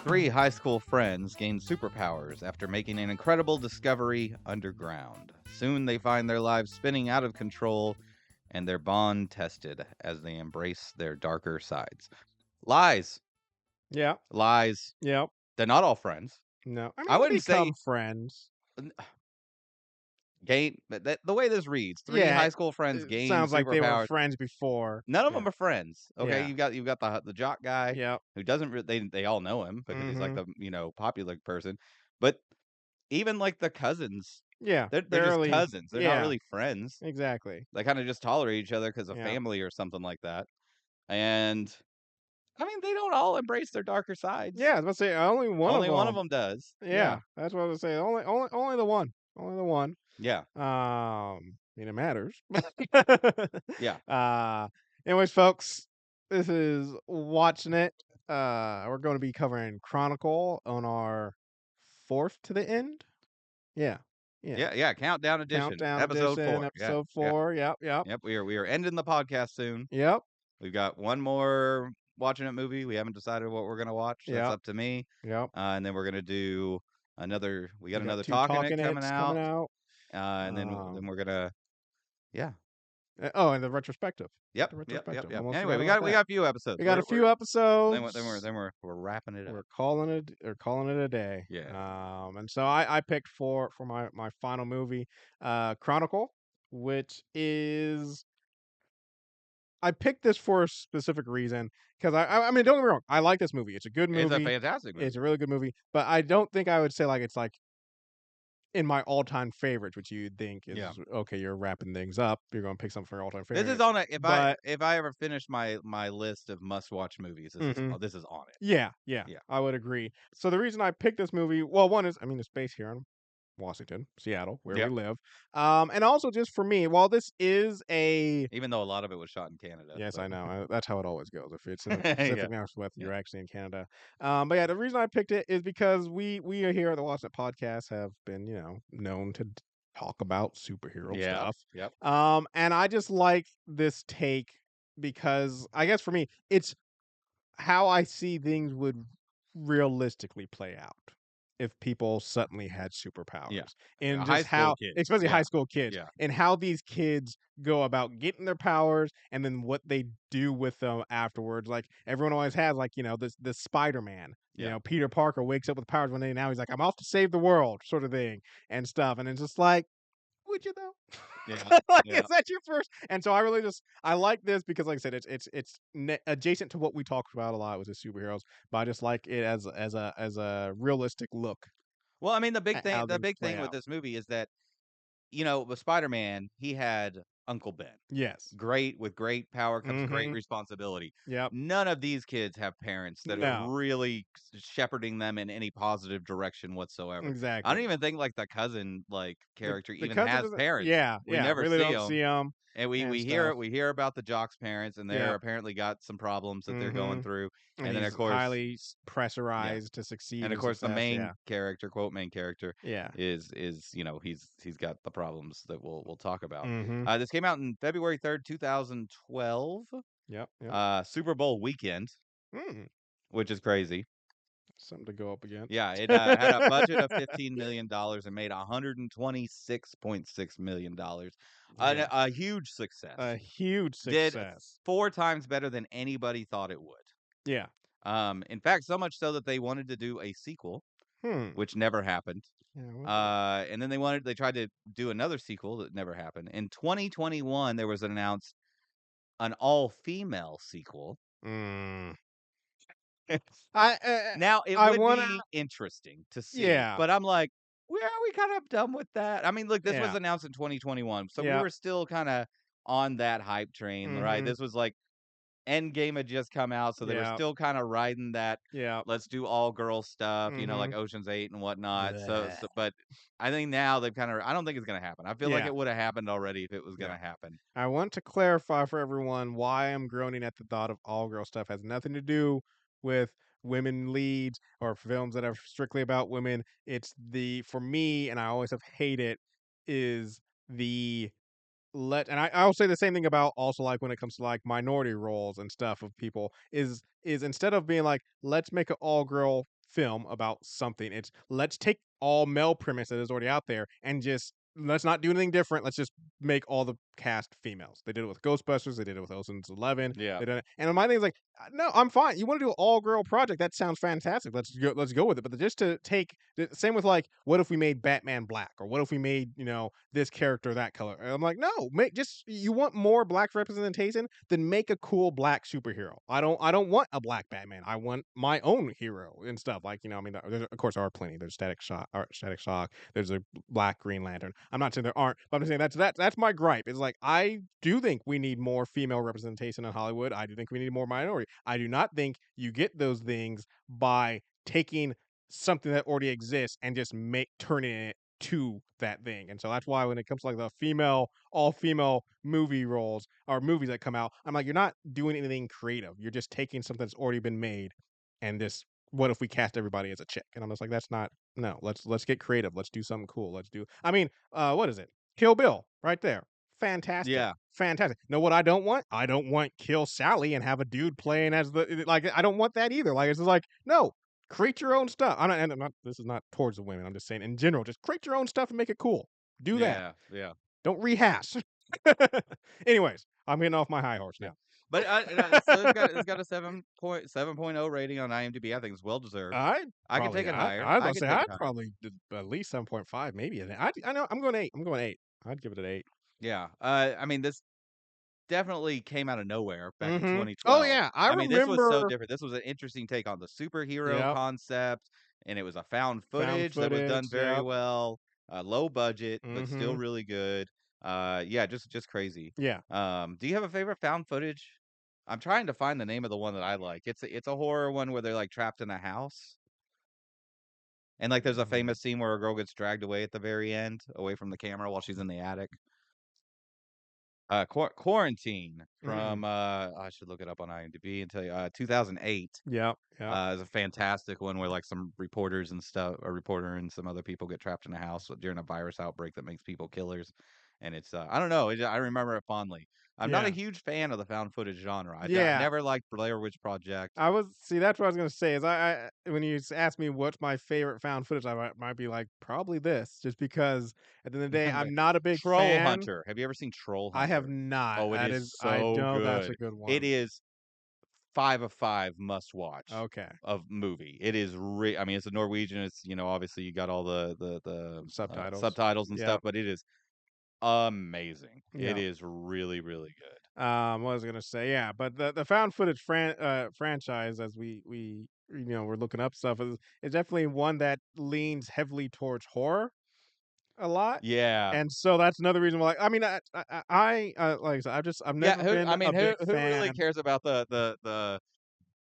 Three high school friends gain superpowers after making an incredible discovery underground. Soon they find their lives spinning out of control and their bond tested as they embrace their darker sides. Lies. Yeah. Lies. Yep. They're not all friends. No. I I mean, they wouldn't say become friends. gain the way this reads, three Yeah. high school friends It gain sounds like they were superpowers. friends before. None of Yeah. them are friends. Okay, Yeah. you've got the jock guy Yep. who doesn't they all know him because he's like Mm-hmm. the popular person, but even like the cousins, Yeah. they're just Barely. cousins. They're not Yeah. really friends. Exactly. They kind of just tolerate each other because of Yeah. family or something like that. And I mean, they don't all embrace their darker sides. Yeah. I was about to say only one of Only one of them. them does. Yeah. Yeah, That's what I was saying. Only the one. Only the one. yeah, I mean, it matters. yeah. uh, anyways, folks, this is Watching It. We're going to be covering Chronicle on our fourth to the end. Yeah, yeah. Yeah. Countdown edition, Countdown episode edition, 4. Yeah, episode yeah, 4. Yep, yep, yep. We are ending the podcast soon. yep, We've got one more watching it movie. We haven't decided what we're gonna watch. That's yep, up to me. yep. And then we're gonna do another. We got We got another two Talking It talking coming it's coming out. out. And then Um, we're gonna. Yeah. and the retrospective. Yep. The Yep. Yep. retrospective. Yep. Almost Anyway, forgot we about got that. a few episodes. We got a few episodes. We're wrapping it up. We're calling it a day. Yeah. And so I picked for my final movie, Chronicle, which is I picked this for a specific reason because I mean don't get me wrong, I like this movie. It's a good It's a movie. fantastic It's movie. a really good movie, but I don't think I would say like it's like in my all-time favorites, which you'd think is Yeah. okay. You're wrapping things up. You're going to pick something for your all-time This favorite, is on it. but If I ever finish my list of must watch movies, mhm. this is on it. Yeah, Yeah. I would agree. So the reason I picked this movie, well, one is I mean it's based here in Washington, Seattle, where we Yep. live. And also just for me, while this is a Even though a lot of it was shot in Canada. yes, But I know. That's how it always goes. If it's in the yeah. Pacific Northwest, Yeah. you're actually in Canada. But yeah, the reason I picked it is because we are here at the Watch It Podcast have been, known to talk about superhero Yeah. stuff. Yep. And I just like this take because I guess for me, it's how I see things would realistically play out if people suddenly had Yeah. superpowers and High just school how kids. especially high Yeah. school kids Yeah. and how these kids go about getting their powers and then what they do with them afterwards. Like everyone always has like this Spider-Man, Yeah. Peter Parker wakes up with powers one day, now he's like I'm off to save the world sort of thing and stuff, and it's just like would you though? Yeah. Like, Yeah. is that your first? And so I really just I like this because, like I said, it's adjacent to what we talked about a lot with the superheroes, but I just like it as a realistic look Well, I mean, at how the things big play thing with out. this movie is that, with Spider-Man, he had Uncle Ben. Yes. Great with great power comes great Mm-hmm. responsibility. Yep. None of these kids have parents that are No. really shepherding them in any positive direction whatsoever. I Exactly. don't even think like the cousin like character The even cousin has doesn't. parents. Yeah. We Yeah. never Really see don't them. see them And and stuff. we hear about the jock's parents, and they're Yep. apparently got some problems that they're Mm-hmm. going through. And And then of he's course, highly yeah, pressurized to succeed and of and course the success. main Yeah. character, quote main character, Yeah. is he's got the problems that we'll talk about. Mm-hmm. This came out in February 3rd, 2012. Yep. Yep. Super Bowl weekend, Mm. which is crazy. Something to go up against. Yeah, it had a budget of $15 million and made $126.6 million. Yeah. A huge success. A huge Did success. 4 times better than anybody thought it would. Yeah. In fact, so much so that they wanted to do a sequel, Hmm. which never happened. Yeah. And then they tried to do another sequel that never happened. In 2021, there was announced an all-female sequel. Mm. I Now, it I would wanna. be interesting to see, Yeah. but I'm like, "Well, are we kind of done with that?" I mean, look, this was Yeah. announced in 2021, so we Yeah. were still kinda on that hype train, right? Mhm. This was like Endgame had just come out, so they were Yeah. still kinda riding that, Yeah. "Let's do all-girl stuff," like Mhm. Ocean's 8 and whatnot. Bleh. But I think now they've kinda I don't think it's gonna happen. I feel like Yeah. it would've happened already if it was Yeah. gonna happen. I want to clarify for everyone why I'm groaning at the thought of all girl stuff has nothing to do with women leads or films that are strictly about women. It's for me, and I always have hated is the and I'll say the same thing about also like when it comes to like minority roles and stuff of people is instead of being like let's make an all girl film about something. It's let's take all male premise that is already out there and just let's not do anything different. Let's just make all the cast females. They did it with Ghostbusters. They did it with Ocean's 11. Yeah. They did it, and my thing is like, no, I'm fine. You want to do an all girl project? That sounds fantastic. Let's go with it. But just to take the same with like, what if we made Batman black, or what if we made this character that color? And I'm like, no, make just you want more black representation, then make a cool black superhero. I don't want a black Batman. I want my own hero and stuff. Like I mean, there's, of course, there are plenty. There's Static Shock. There's a Black Green Lantern. I'm not saying there aren't, but I'm saying that's my gripe. It's like I do think we need more female representation in Hollywood. I do think we need more minority. I do not think you get those things by taking something that already exists and just turning it to that thing. And so that's why when it comes to like the all female movie roles or movies that come out, I'm like, you're not doing anything creative. You're just taking something that's already been made and this what if we cast everybody as a chick? And I'm just like, that's not no, let's get creative. Let's do something cool. I mean, what is it? Kill Bill, right there. Fantastic. Yeah. Fantastic. Know what I don't want? I don't want Kill Sally and have a dude playing as the like I don't want that either. Like it's just like, no, create your own stuff. I'm not this is not towards the women. I'm just saying in general, just create your own stuff and make it cool. Do that. Yeah. Yeah. Don't rehash. Anyways, I'm getting off my high horse Yeah. now. But so it's got a 7.0 rating on IMDb. I think it's well deserved. I could take it higher. I was I gonna could say take I'd it higher. probably do at least 7.5, maybe. I know I'm going 8. I'm going 8. I'd give it an 8. Yeah. I mean, this definitely came out of nowhere back in Oh 2012. yeah, I I mean, this was so remember. different. This was an interesting take on the superhero Yep, concept, and it was a found found footage that was done footage. very Yep. well, low budget, but still Mm-hmm. really good. Yeah, just crazy. Yeah. Do you have a favorite found footage? I'm trying to find the name of the one that I like. It's a horror one where they're like trapped in a house. And like there's a Mm, famous scene where a girl gets dragged away at the very end, away from the camera while she's in the attic. Quarantine mm. from I should look it up on IMDb and tell you 2008 Yep. Yep. is a fantastic one where like some reporters and stuff, a reporter and some other people get trapped in a house during a virus outbreak that makes people killers, and it's I don't know, I remember it fondly. I'm not a Yeah. huge fan of the found footage genre. I Yeah. never liked Blair Witch Project. I was see that's what I was gonna say is when you ask me what's my favorite found footage, I might be like probably this, just because at the end of the day I'm not a big Troll fan. Hunter. Have you ever seen Troll I have Hunter? not. Oh, it That is is I so know that's a good. good It one. is 5 of 5 must watch Okay. of movie. It is I mean, it's a Norwegian, it's, obviously you got all the Subtitles. subtitles and stuff, Yep. but it is amazing. It Yeah. is really, really good. What was I gonna say? Yeah, but the found footage franchise, as we're looking up stuff, is definitely one that leans heavily towards horror a lot. Yeah. And so that's another reason why. I mean, like I said, I've Yeah, never been a who big really fan. cares about the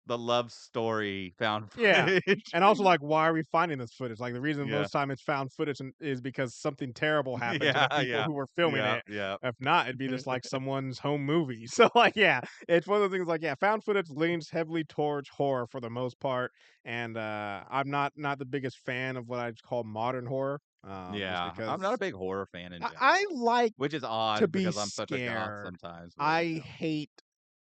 love story found Yeah. footage? And also, like, why are we finding this footage? Like, the reason Yeah. most time it's found footage is because something terrible happened to the Yeah, people yeah. who were filming Yeah, it. yeah. If not, it'd be just like someone's home movie. So, like, yeah, it's one of those things. Like, yeah, found footage leans heavily towards horror for the most part, and I'm not the biggest fan of what I call modern horror. Just Yeah, I'm not a because big horror fan in I general, like which is to odd be because I'm such a goth scared. sometimes, but, I hate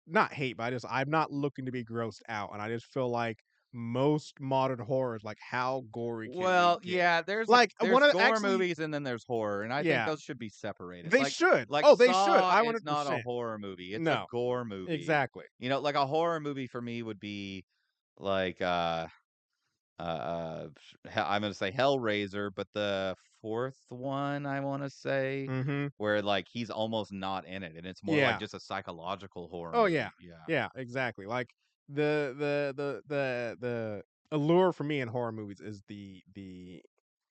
not hate, but I'm not looking to be grossed out, and I just feel like most modern horrors, like, how gory can we Well, get? yeah, Like, one there's of the gore actually movies and then there's horror, and I think yeah, those should be separated. they should. Like Oh, they should, Saw I is not a 100%. horror movie, it's a No, gore movie. exactly. Like a horror movie for me would be like I'm gonna say Hellraiser, but the fourth one I want to say Mhm. where like he's almost not in it, and it's more like Yeah. just a psychological horror Oh, yeah. movie. Yeah, Yeah, exactly. Like, the allure for me in horror movies is the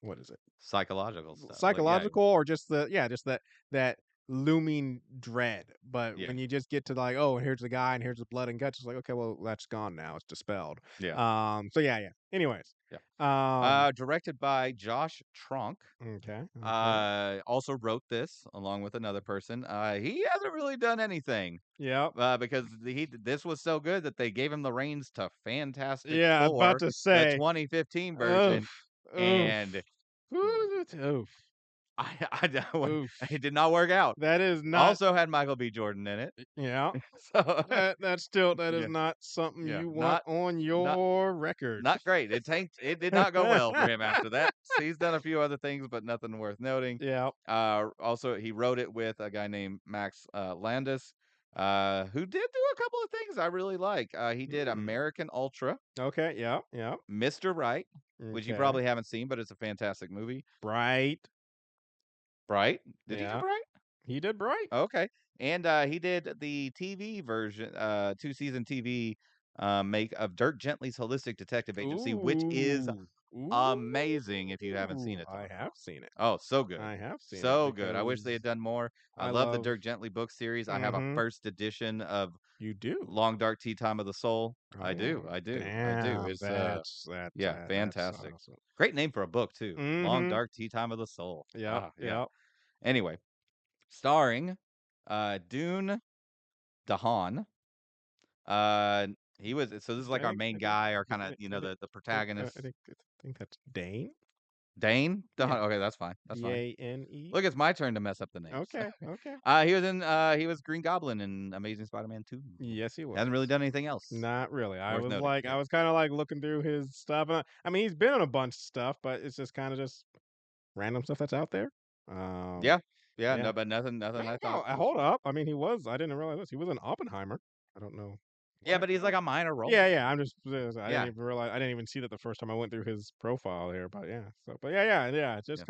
what is it? psychological stuff. Like yeah, Psychological or just just that looming dread. But yeah, when you just get to like, oh, here's the guy and here's the blood and guts, it's like, okay, well, that's gone now. It's dispelled. yeah, So yeah, yeah. Anyways. yeah. Um, Directed by Josh Trank. okay, okay. Also wrote this along with another person. He hasn't really done anything. Yep. Because this was so good that they gave him the reins to Fantastic Yeah, about Four, to the say, 2015 oof, version, oof. and Oof. Oof. it did not work out. That is not Also had Michael B. Jordan in it. yeah. So, That is yeah, not something yeah, you want on not your record. not great. It did not go well for him after that. So he's done a few other things, but nothing worth noting. Yeah. Also, he wrote it with a guy named Max Landis, who did do a couple of things I really like. He did Mm. American Ultra, Okay, yeah, yeah. Mr. Right, which you Okay. probably haven't seen, but it's a fantastic movie. Bright. Bright? Did he do Yeah. Bright? He did Bright. Okay. And he did the TV version, two-season TV make of Dirk Gently's Holistic Detective Agency, which is Ooh. amazing if you haven't seen Ooh. it, I Tom. have seen it. Oh, so good. I have seen it So good. I wish they because had done more. I I love the love Dirk Gently book series. I have a mhm. first edition of You do? Long Dark Tea Time of the Soul. I do. Oh, I do. I do. damn. It's That's fantastic. awesome. Great name for a book too. Long Mhm. Dark Tea Time of the Soul. Yep, Ah, yeah. yep. Anyway, starring Dune DeHaan. Uh, he was so this is like our main guy, our kind of the protagonist. I think that's Dane? Dane Yeah. DeHaan. Okay, that's fine. That's fine. Dane? Look, it's my turn to mess up the names. Okay, okay. He was Green Goblin in Amazing Spider-Man 2. Yes, he Hasn't really was. done anything else Not really. worth noting. I Yeah. was kinda, like, looking through his stuff, I mean, he's been in a bunch of stuff, but it's just kinda just random stuff that's out there. Yeah. Yeah, Yeah. no, but No, nothing I no, thought was. hold up. I mean, he was I didn't realize this. He was in Oppenheimer. I don't know Yeah, what but he's like a minor role. yeah, yeah, I'm just I didn't Yeah. even realize I didn't even see that the first time I went through his profile here, but yeah, so but yeah, Yeah. just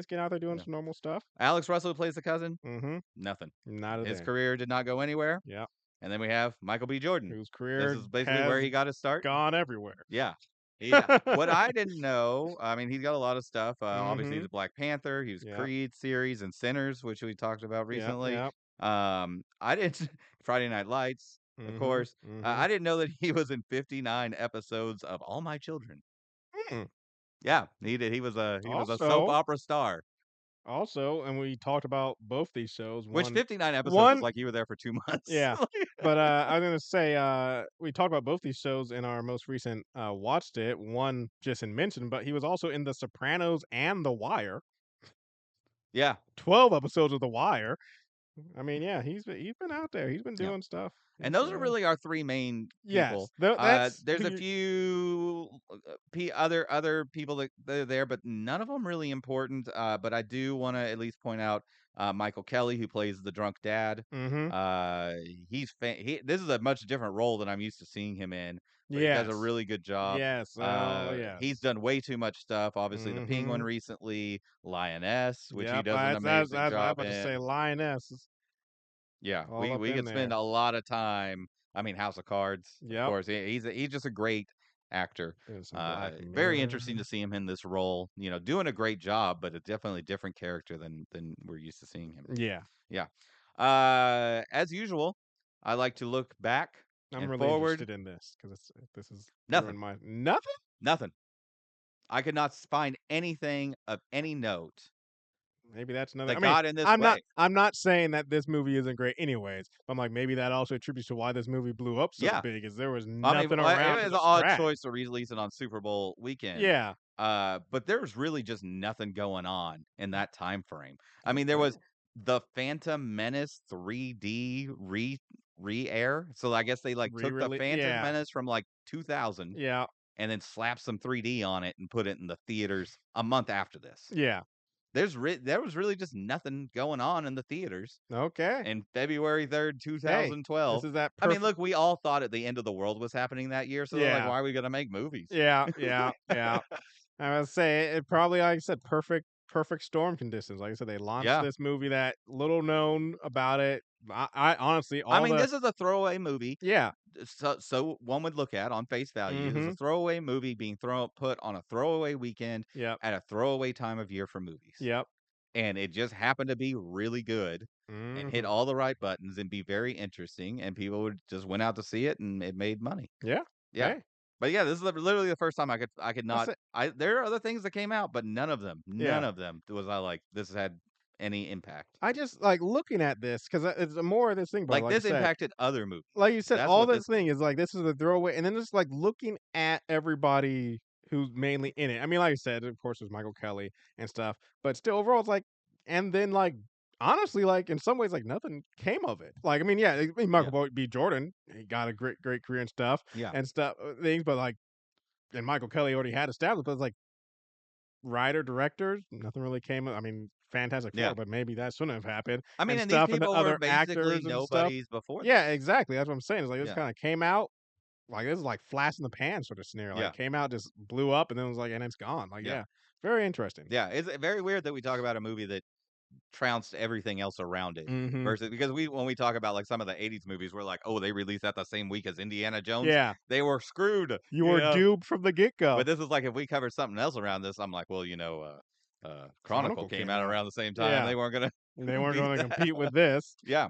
getting out there doing Yeah. some normal stuff. Alex Russell who plays the cousin. Mhm. Nothing. Not a His thing. career did not go anywhere. Yeah. And then we have Michael B. Jordan. Whose This career is basically where has he got his start. gone everywhere. Yeah. Yeah. What I didn't know, I mean, he's got a lot of stuff. Obviously, Mhm. the Black Panther. He was Yep. Creed series and Sinners, which we talked about Yep, recently. yep. I didn't Friday Night Lights, of Mhm, course. mhm. I didn't know that he was in 59 episodes of All My Children. Mm. Yeah, he did. He was a soap Also opera star, also, and we talked about both these shows, which 59 episodes is one like you were there for 2 months. yeah. But, I was gonna say, we talked about both these shows in our most recent, watched it, one just in mention, but he was also in The Sopranos and The Wire. Yeah, 12 episodes of The Wire. I mean, yeah, he's been out there, he's been yeah. doing stuff. And He's, those are really our 3 main people. yes, that's There's who a you few, other people that are there, but none of them really important, but I do wanna at least point out, Michael Kelly, who plays the drunk dad. mhm. Uh, this is a much different role than I'm used to seeing him in, but he does a Yes. really good job. Yes, oh, He's yes. done way too much stuff, obviously, The Penguin Mhm. recently, Lioness, which he Yep, does an amazing I was job about to say in. Lioness is Yeah, all up we in could spend there. a lot of time. I mean, House of Cards, of Yep. course. He's just a great actor. Doing some Black Very interesting to Mirror. see him in this role. Doing a great job, but a definitely different character than we're used to seeing him. Yeah. Yeah. As usual, I like to look back I'm and really forward. interested in this because this is Nothing. ruined my nothing? Nothing. I could not find anything of any note Maybe that's another I that mean, got in this way. I'm not saying that this movie isn't great anyways. I'm like, maybe that also attributes to why this movie blew up so Yeah. big is there was I mean, nothing it around to was an odd distract. choice to release it on Super Bowl weekend. Yeah. But there was really just nothing going on in that time frame. I mean, there Okay. was the Phantom Menace 3D re-air. So I guess they like took the Re-really Phantom yeah. Menace from like 2000 Yeah. and then slapped some 3D on it and put it in the theaters a month after this. Yeah. There was really just nothing going on in the theaters Okay. in February 3rd, Hey, this 2012. is that I mean, perfect look, we all thought at the end of the world was happening that year, so they're like, yeah. "Why are we gonna make movies?" Yeah, yeah, yeah. I was say it probably, like I said, perfect storm conditions. Like I said, they launched Yeah. this movie that little known about it. I honestly I all mean, the this is a throwaway movie, yeah. so one would look at on face value. This is a Mhm. throwaway movie being put on a throwaway weekend Yep. at a throwaway time of year for movies, Yep. and it just happened to be really good and hit Mhm. all the right buttons and be very interesting, and people would just went out to see it, and it made money. Yeah. Yeah. Hey. But yeah, this is literally the first time I could That's not it. there are other things that came out, but none Yeah. of them was I like, this had any impact. I just like looking at this because it's more of this thing, but Like, this impacted other movies. like you said, That's all what this this thing is like this is a throwaway, and then just like looking at everybody who's mainly in it. I mean, like I said, of course, there's Michael Kelly and stuff, but still, overall, it's like, and then like honestly, like in some ways, like nothing came of it. Like, I mean, yeah, I mean, Yeah. Michael B. Jordan, he got a great career Yeah. and stuff things, but like, and Michael Kelly already had established, but it's like writer, directors, nothing really came. I mean, Fantastic Yeah. Four, but maybe that shouldn't have happened I mean, and and these stuff, and the people were other basically actors and stuff. nobodies before Yeah, this. exactly. That's what I'm saying. It's like this Yeah. kind of came out like this is like flash in the pan sort of scenario. Like Yeah. came out, just blew up, and then it was like, and it's gone. Like, Yeah. yeah, very interesting. Yeah. It's very weird that we talk about a movie that trounced everything else around it Hmm. versus because when we talk about like some of the 80s movies, we're like, oh, they released that the same week as Indiana Jones. Yeah, They were screwed, you were doomed from the get But go. this is like if we covered something else around this, I'm like, well, Chronicle Chronicle came came out out. around the same time. Yeah, They weren't gonna they weren't beat going to that. compete with this. Yeah.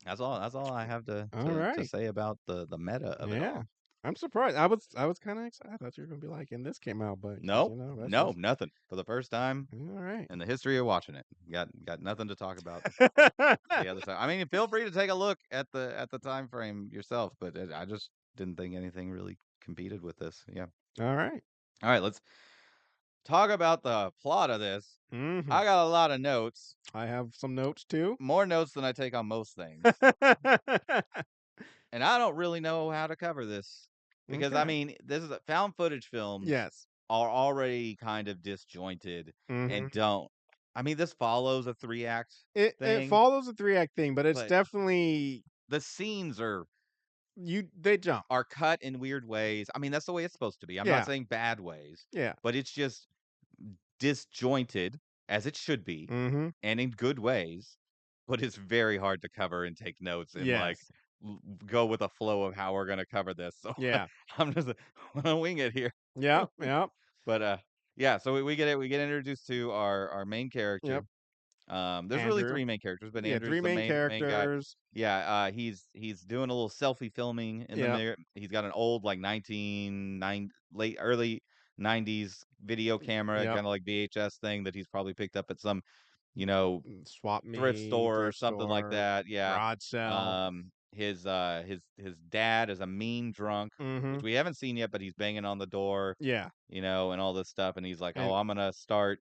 That's all I have All to right. say about the meta of it Yeah. all. I'm surprised. I was kind of excited. I thought you were gonna be like, and this came out, but Nope. that's No, just nothing. For the first time all right. in the history of watching it. Got nothing to talk about the other side. I mean, feel free to take a look at the time frame yourself, but I just didn't think anything really competed with this. Yeah. All right. All right, let's talk about the plot of this. Hmm. I got a lot of notes, I have some notes too. more notes than I take on most things. And I don't really know how to cover this because I Okay. mean, this is found footage films Yes. are already kind of disjointed Hmm. and don't. I mean, this follows a three-act It thing, follows a 3 act thing, but it's but definitely the scenes they jump. are cut in weird ways. I mean, that's the way it's supposed to be. I'm not Yeah. saying bad ways, Yeah. but it's just disjointed as it should be Hmm. and in good ways, but it's very hard to cover and take notes and like Yes. go with a flow of how we're gonna cover this. So Yeah. I'm just gonna wing it here. Yep. Yep. But yeah, so we get introduced to our main character. Yep. There's really Andrew. three main characters, but Yeah. Andrew's Three the main main guy. characters. Yeah, he's doing a little selfie filming in the Yep. mirror. He's got an old like 1990 late early 90s video camera, Yep. kind of like VHS thing that he's probably picked up at some, you know, Swap thrift me, store or thrift something like store, that. Yeah. garage sale. His dad is a mean drunk, which Hmm. we haven't seen yet, but he's banging on the door, Yeah. and all this stuff. And he's like, "Oh, And I'm gonna start.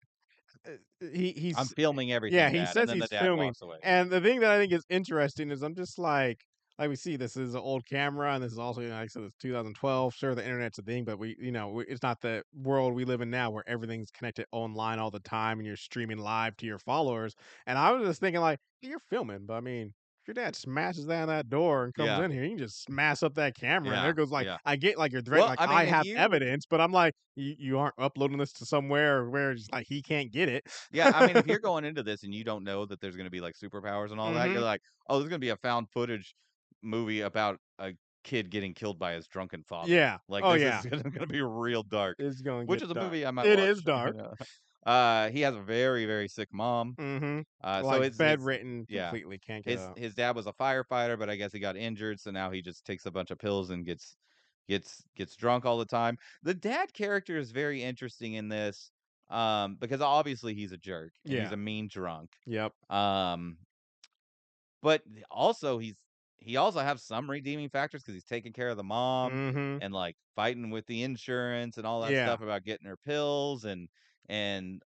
I'm he's filming yeah, everything, he Dad." And says then the he's dad filming, walks away. and the thing that I think is interesting is I'm just like we see this is an old camera, and this is also, like I said, it's 2012. Sure, the internet's a thing, but it's not the world we live in now where everything's connected online all the time and you're streaming live to your followers. And I was just thinking, like, "Yeah, you're filming, but I mean, if your dad smashes down that door and comes Yeah, in here, you can just smash up that camera, and there yeah, goes like yeah. I get like you're Well, like I I mean, if have you evidence, but I'm like you aren't uploading this to somewhere where it's like he can't get it." Yeah, I mean, if you're going into this and you don't know that there's gonna be, like, superpowers and all that, you're Hmm. like, "Oh, this is gonna be a found footage movie about a kid getting killed by his drunken father." Yeah. Like, Oh, this is yeah. gonna be real dark, It's gonna which get is a dark. movie I might It is watch, dark. He has a very, very sick mom. Mhm. So Like, his bedridden yeah, completely, can't get up. his dad was a firefighter, but I guess he got injured, so now he just takes a bunch of pills and gets drunk all the time. The dad character is very interesting in this, because obviously he's a jerk and he's Yeah. a mean drunk. Yep. Um, but also he also has some redeeming factors because he's taking care of the mom Mhm. and like fighting with the insurance and all that Yeah. stuff about getting her pills and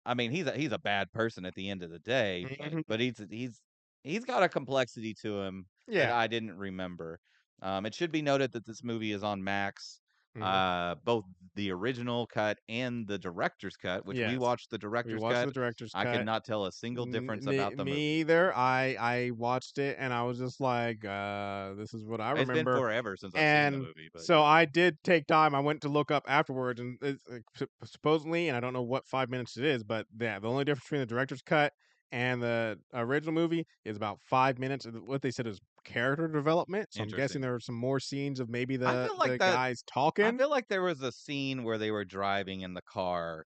I mean he's a bad person at the end of the day, Mhm. but he's got a complexity to him that Yeah. I didn't remember. It should be noted that this movie is on Max, Mhm. both the original cut and the director's cut, which we Yes. watched the We director's watched cut. the director's I could cut. not tell a single difference Me about the me movie. either. I watched it, and I was just like, "This is what I It's been remember." forever since I've seen the And movie, but so yeah. I did take time. I went to look up afterwards, and it's supposedly, and I don't know what 5 minutes it is, but yeah, the only difference between the director's cut and the original movie is about 5 minutes. And what they said is character development. So I'm guessing Interesting. there were some more scenes of maybe I feel like the guys talking. there was a scene where they were driving in the car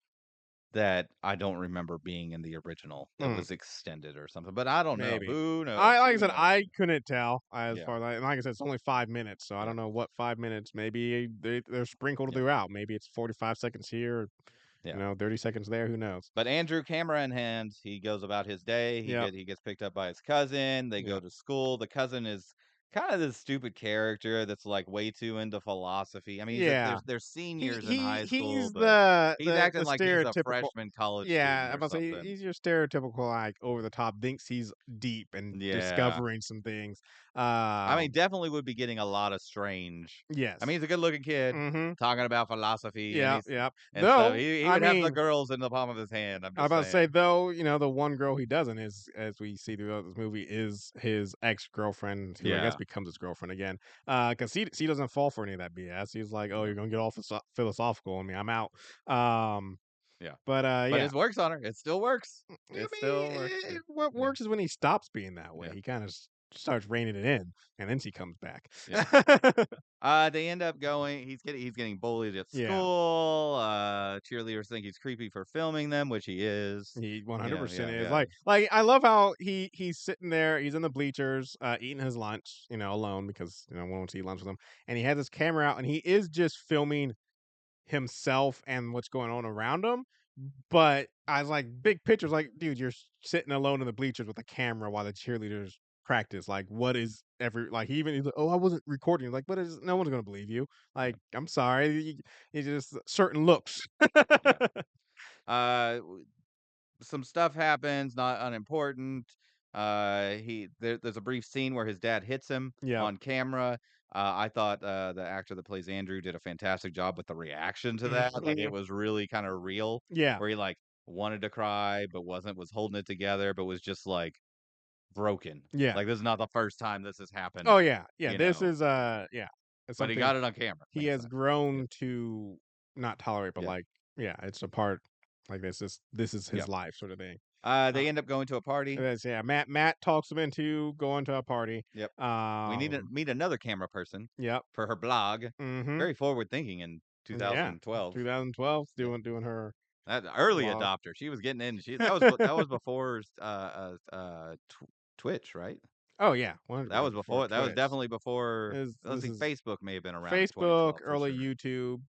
that I don't remember being in the original that Mm, was extended or something, but I don't know. maybe. Who I knows? like I Who said, knows? I couldn't tell as Yeah. far as and like I said, it's only 5 minutes, so I Yeah. don't know what 5 minutes. Maybe they're sprinkled Yeah. throughout. Maybe it's 45 seconds here, Yeah. 30 seconds there. Who knows? But Andrew, camera in hand, he goes about his day. Yep. He gets picked up by his cousin. They go Yep. to school. The cousin is kind of this stupid character that's like way too into philosophy. I mean, Yeah. they're He seniors in he high school, he's but the he's the acting the like he's a stereotypical. freshman college Yeah, student I'm or about to say something. he's your stereotypical, like, over the top, thinks he's deep and Yeah. discovering some things. I mean, Um, definitely would be getting a lot of strange. I mean, yes. he's a good-looking kid Mhm. talking about philosophy, and Yep, yep. and stuff. Though, He I would have the mean, girls in the palm of his hand. I'm I'm just about to say, saying. though, the one girl he doesn't is, as we see throughout this movie, is his ex-girlfriend, who I guess Yeah, becomes his girlfriend again. Because he doesn't fall for any of that BS. He's like, "Oh, yeah, you're gonna get all philosophical on me. I'm out." Um, yeah. but, But yeah, it works on her. It still works. I it mean, still works. What yeah, works is when he stops being that way. yeah, He kinda starts reining it in, and then she comes back. yeah. They end up going. He's getting bullied at Yeah. school. Cheerleaders think he's creepy for filming them, which he is. He Yeah, 100% yeah, is. yeah, Like I love how he's sitting there, he's in the bleachers, eating his lunch, alone because, no one wants to eat lunch with him. And he has his camera out and he is just filming himself and what's going on around him. But I was like, big pictures, like, dude, you're sitting alone in the bleachers with a camera while the cheerleaders practice. Like, what is every like he's like, oh, I wasn't recording. Like, what is no one's gonna believe you. yeah, Like, I'm sorry. It's just certain looks. yeah. Uh, some stuff happens, not unimportant. There's a brief scene where his dad hits him Yep. on camera. I thought the actor that plays Andrew did a fantastic job with the reaction to that. Like it Mhm. was really kind of real, Yeah. where he like wanted to cry but was holding it together, but was just like broken. Yeah. Like this is not the first time this has happened, Oh, yeah. Yeah, you this know. is, yeah, it's But he something got it on camera. he Thank has God. Yeah, grown to not tolerate, but, yeah, like, yeah, it's a part like, this is yeah. his life sorta thing. Uh, They end up going to a party. that's yeah, Matt talks him into going to a party. Yep. We need to Um, meet another camera person yep, for her blog. mhm, Very forward thinking in yeah, 2012. 2012, Yeah. doing her That early blog. adopter. She was getting in. That was before Twitch, right? Oh, yeah, 100% before That was Twitch. definitely before. Let's This see, is Facebook may have been around in Facebook, 2012 for early sure. YouTube,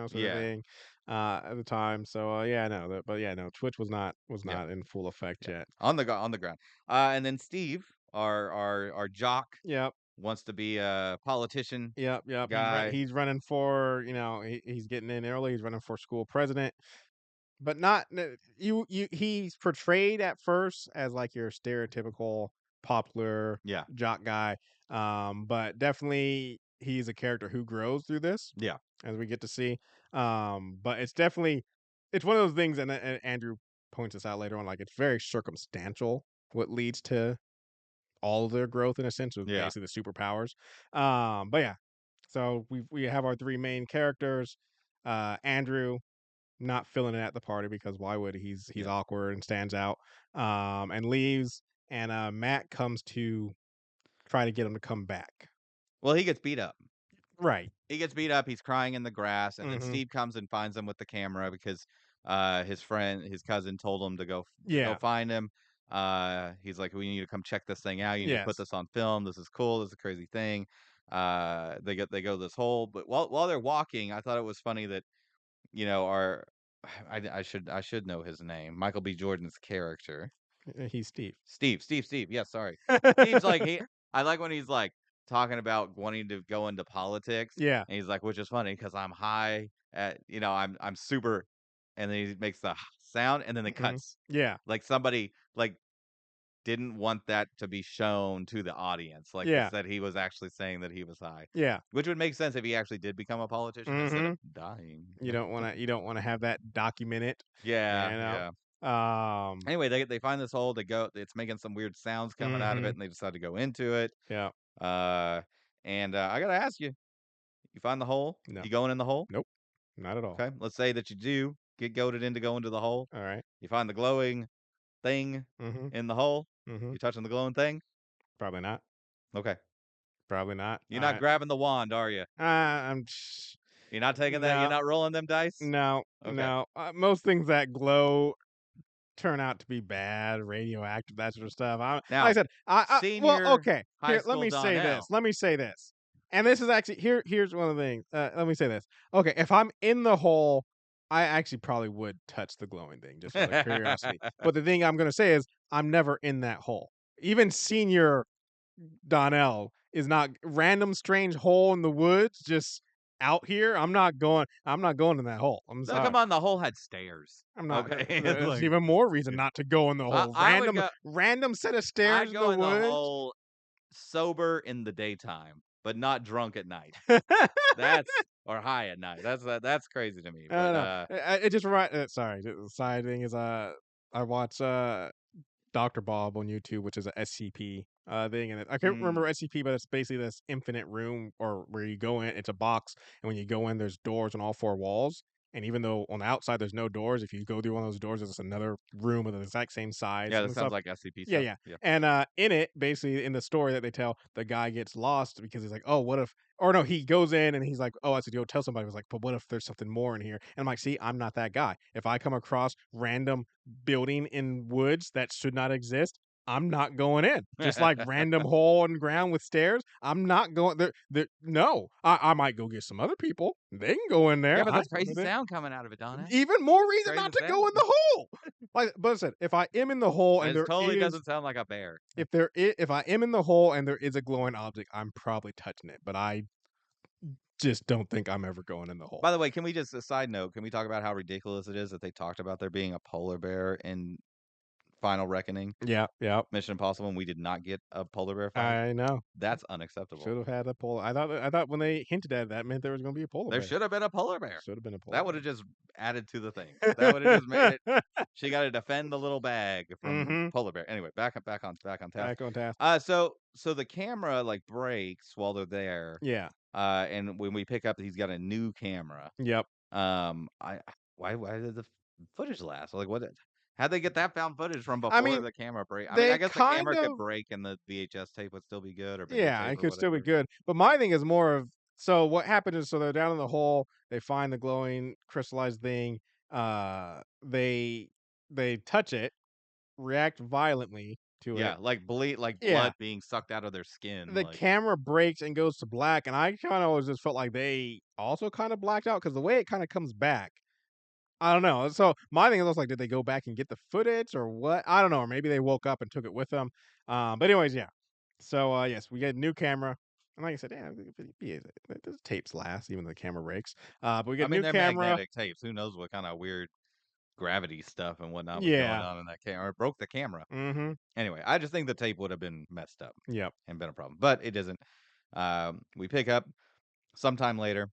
sort of Yeah. thing, at the time. So, yeah, no, but yeah, no, Twitch was Yeah. not in full effect Yeah. yet. On the ground. And then Steve, our jock, Yep, wants to be a politician yep, yep. guy. He's running for, he's getting in early. He's running for school president, but not he's portrayed at first as like your stereotypical popular Yeah. jock guy. But definitely he's a character who grows through this Yeah. as we get to see. But it's one of those things, and Andrew points this out later on. Like it's very circumstantial what leads to all of their growth in a sense with Yeah. basically the superpowers. But yeah, so we have our three main characters. Andrew not feeling it at the party because why would he? He's Yeah. awkward and stands out. And leaves. And Matt comes to try to get him to come back. Well, he gets beat up. Right. He gets beat up, he's crying in the grass, and then Hmm. Steve comes and finds him with the camera because, his cousin told him to go Yeah. find him. He's like, "We need to come check this thing out. You need to put Yes. this on film. This is cool. This is a crazy thing." They go this whole but while they're walking, I thought it was funny that, our I should know his name, Michael B. Jordan's character. He's Steve. Steve, yeah, sorry. Steve's like he I like when he's, like, talking about wanting to go into politics, Yeah. and he's like, "Which is funny because 'cause I'm high at" I'm super and then he makes the sound, and then it Hmm. cuts. Yeah. Like, somebody, like, didn't want that to be shown to the audience, like, this Yeah. that he was actually saying that he was high, Yeah. which would make sense if he actually did become a politician instead Hmm. of dying. You don't wanna have that documented, you Yeah, know? yeah. Um, Anyway, they find this hole, it's making some weird sounds coming out of it, mhm. and they decide to go into it. Yeah. Uh, I gotta ask you, you find the hole? No. You going in the hole? Nope. Not at all. Okay, let's say that you do get goaded into going to the hole. Alright. You find the glowing thing Mhm. in the hole. Mhm. You touching the glowing thing? Probably not. Okay. Probably not. You're not grabbing the wand, are you? I'm You're not taking that. You're no, not rolling them dice. no, Okay. no. Most things that glow turn out to be bad, radioactive, that sort of stuff. Like I Now, said, well, senior okay. high Here, let school me say this. Donnell. Let me say this. And this is actually here's one of the things. Let me say this. Okay, if I'm in the hole, I actually probably would touch the glowing thing just out of curiosity. But the thing I'm gonna say is I'm never in that hole. Even senior Donnell is not random strange hole in the woods just out here. I'm not going in that hole. I'm No, sorry. come on, the hole had stairs. I'm not. Okay, it's There's like even more reason not to go in the hole. I would go. Random set of stairs I'd in go the in the woods. hole sober in the daytime, but not drunk at night. That's or high at night. That's crazy to me. I don't But know. It just right. Sorry, the side thing is I watch Dr. Bob on YouTube, which is a SCP thing, and I can't remember mm, SCP, but it's basically this infinite room or where you go in, it's a box, and when you go in, there's doors on all four walls. And even though on the outside there's no doors, if you go through one of those doors, there's another room of the exact same size yeah, and that sounds stuff. like SCP Yeah, stuff. yeah. Yeah. And in it, basically in the story that they tell, the guy gets lost because he's like, "Oh, what if?" Or no, he goes in and he's like, "Oh, I said go tell somebody." I was like, "But what if there's something more in here?" And I'm like, "See, I'm not that guy. If I come across random building in woods that should not exist, I'm not going in. Just like random hole in ground with stairs, I'm not going there. No, I might go get some other people. They can go in Yeah, there. but I there's go crazy in there. sound coming out of it, Donna. Even more reason Crazy not to go sound. in the hole. Like, but I said, if I am in the hole and It there totally is doesn't sound like a bear. if I am in the hole and there is a glowing object, I'm probably touching it, but I just don't think I'm ever going in the hole. By the way, can we just a side note, can we talk about how ridiculous it is that they talked about there being a polar bear in Final Reckoning, Yeah, yeah. Mission Impossible, and we did not get a polar bear fight? I know. That's unacceptable. Should have had a polar. I thought when they hinted at it, that meant there was going to be a polar There bear. should have been a polar bear. Should have been a polar That would have bear. just added to the thing. That would have just made it she gotta defend the little bag from Mhm. polar bear. Anyway, back on task. Back on task. So the camera, like, breaks while they're there, Yeah. and when we pick up, he's got a new camera. Yep. I why did the footage last? Like, how'd they get that found footage from I before mean, the camera break? I mean, I they guess the kind camera could of break and the VHS tape would still be good or yeah, videotape it or could still be whatever. good. But my thing is more of so what happened is so they're down in the hole, they find the glowing crystallized thing, they touch it, react violently to it. Yeah, like Yeah. blood being sucked out of their skin, The like camera breaks and goes to black, and I kinda always just felt like they also kinda blacked out because the way it kinda comes back, I don't know. So my thing is also like, did they go back and get the footage or what? I don't know, or maybe they woke up and took it with them. But anyways, yeah. So yes, we get a new camera. And like I said, yeah, the tapes last, even though the camera breaks. But we I get a mean, new they're camera. magnetic tapes. Who knows what kind of weird gravity stuff and whatnot was going Yeah. on in that camera. It broke the camera. Mm-hmm. Anyway, I just think the tape would have been messed up Yep. and been a problem, but it isn't. We pick up sometime later.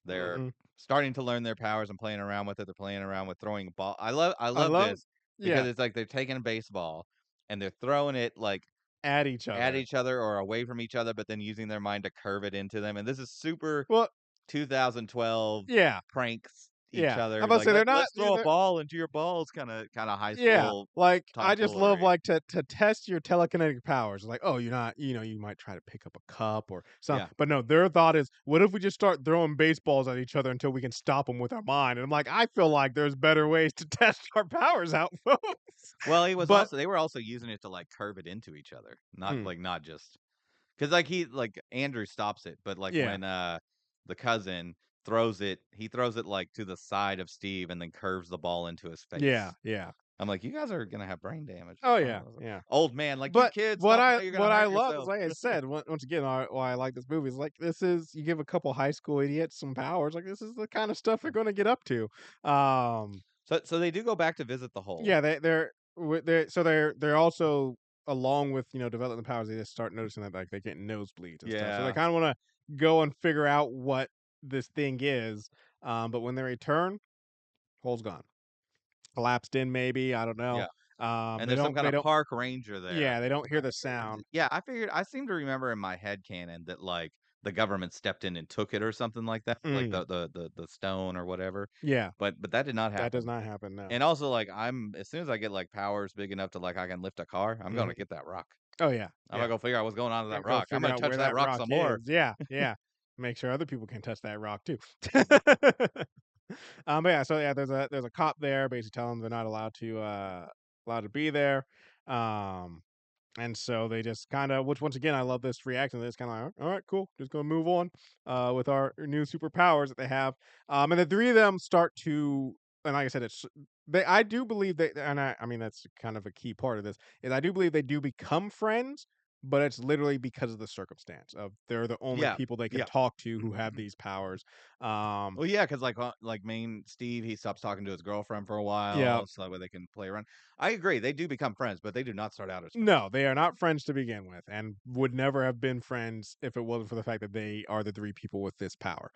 They're Mm-hmm. starting to learn their powers and playing around with it. They're playing around with throwing a ball. I I love love this because yeah, it's like they're taking a baseball and they're throwing it like at each at other. each other or away from each other, but then using their mind to curve it into them. And this is super Well, 2012 yeah, pranks each yeah. I'm other. about to Like say they're not let's throw a ball into your balls, kind of high yeah, school like, I just love, tomfoolery. like, to test your telekinetic powers, like, "Oh, you're not you might try to pick up a cup or Yeah. something, but no, their thought is, "What if we just start throwing baseballs at each other until we can stop them with our mind?" And I'm like, "I feel like there's better ways to test our powers out, folks." Well, he was But also they were also using it to like curve it into each other, mm, not just because like Andrew stops it, but like yeah, when the cousin throws it, he throws it like to the side of Steve and then curves the ball into his yeah, face. yeah. I'm like, you guys are gonna have brain damage. Oh, yeah, yeah. Old man, like you But kids, stop now, you're gonna what I hurt love is, yourself. like I said, once again, why I like this movie is, like, this is you give a couple high school idiots some powers, like, this is the kinda stuff they're gonna get up to. Um So they do go back to visit the hole. Yeah, they're so they're also along with, developing the powers, they just start noticing that, like, they get nosebleeds and stuff. So they Yeah. kinda wanna go and figure out what this thing is, but when they return, hole's gone. Collapsed in maybe, I don't know. Yeah. And They there's some don't kind they of don't park ranger there. yeah, they don't hear the sound. Yeah, I figured I seem to remember in my head canon that, like, the government stepped in and took it or something like that, like Mm, the stone or whatever, yeah, but that did not that does happen. not happen, no. And also, like, I'm as soon as I get, like, powers big enough to, like, I can lift a car, I'm gonna Mhm. get that rock. Oh, yeah, I'm gonna yeah. go figure out what's going on to that Go rock. I'm figure gonna out touch where that that rock rock some more. is. Yeah, yeah. Make sure other people can touch that rock too. But yeah, so yeah, there's a cop there, basically telling them they're not allowed to be there. Um, and so they just kind of, which once again, I love this reaction. They're just kind of like, all right, cool, just gonna move on with our new superpowers that they have. And the three of them start to, and like I said, it's they. I do believe that, and I mean that's kind of a key part of this is I do believe they do become friends, but it's literally because of the circumstance of they're the only Yeah, people they can yeah. talk to who have these powers. Um, Well, yeah, because like main Steve, he stops talking to his girlfriend for a yeah, while, so that way they can play around. I agree, they do become friends, but they do not start out as friends. no, they are not friends to begin with, and would never have been friends if it wasn't for the fact that they are the three people with this power.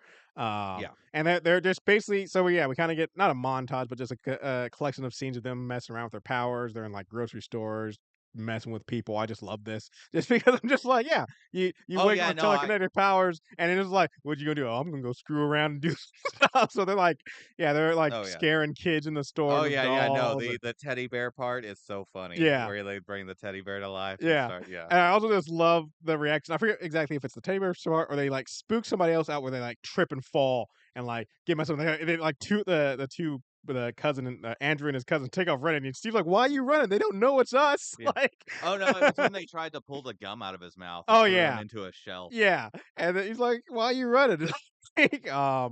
Yeah, And they're just basically so yeah, we kind of get not a montage, but just a collection of scenes of them messing around with their powers. They're in like grocery stores, messing with people. I just love this, just because I'm just like, yeah, you oh, wake up yeah, with no, I telekinetic powers, and it's like, what you gonna do? Oh, I'm gonna go screw around and do stuff. So they're like, yeah, they're like oh, yeah. scaring kids in the stores Oh, with yeah, yeah, no, dolls, the and teddy bear part is so funny, yeah, where they bring the teddy bear to life and yeah, start yeah, and I also just love the reaction. I forget exactly if it's the teddy bear part or they, like, spook somebody else out where they, like, trip and fall and, like, get messed up. They like, the cousin and, Andrew and his cousin take off running, and Steve's like, "Why are you running? They don't know it's us." yeah. Like Oh, no, it was when they tried to pull the gum out of his mouth and oh, threw him yeah. into a shelf. Yeah, and then he's like, "Why are you running?" Like, Yeah,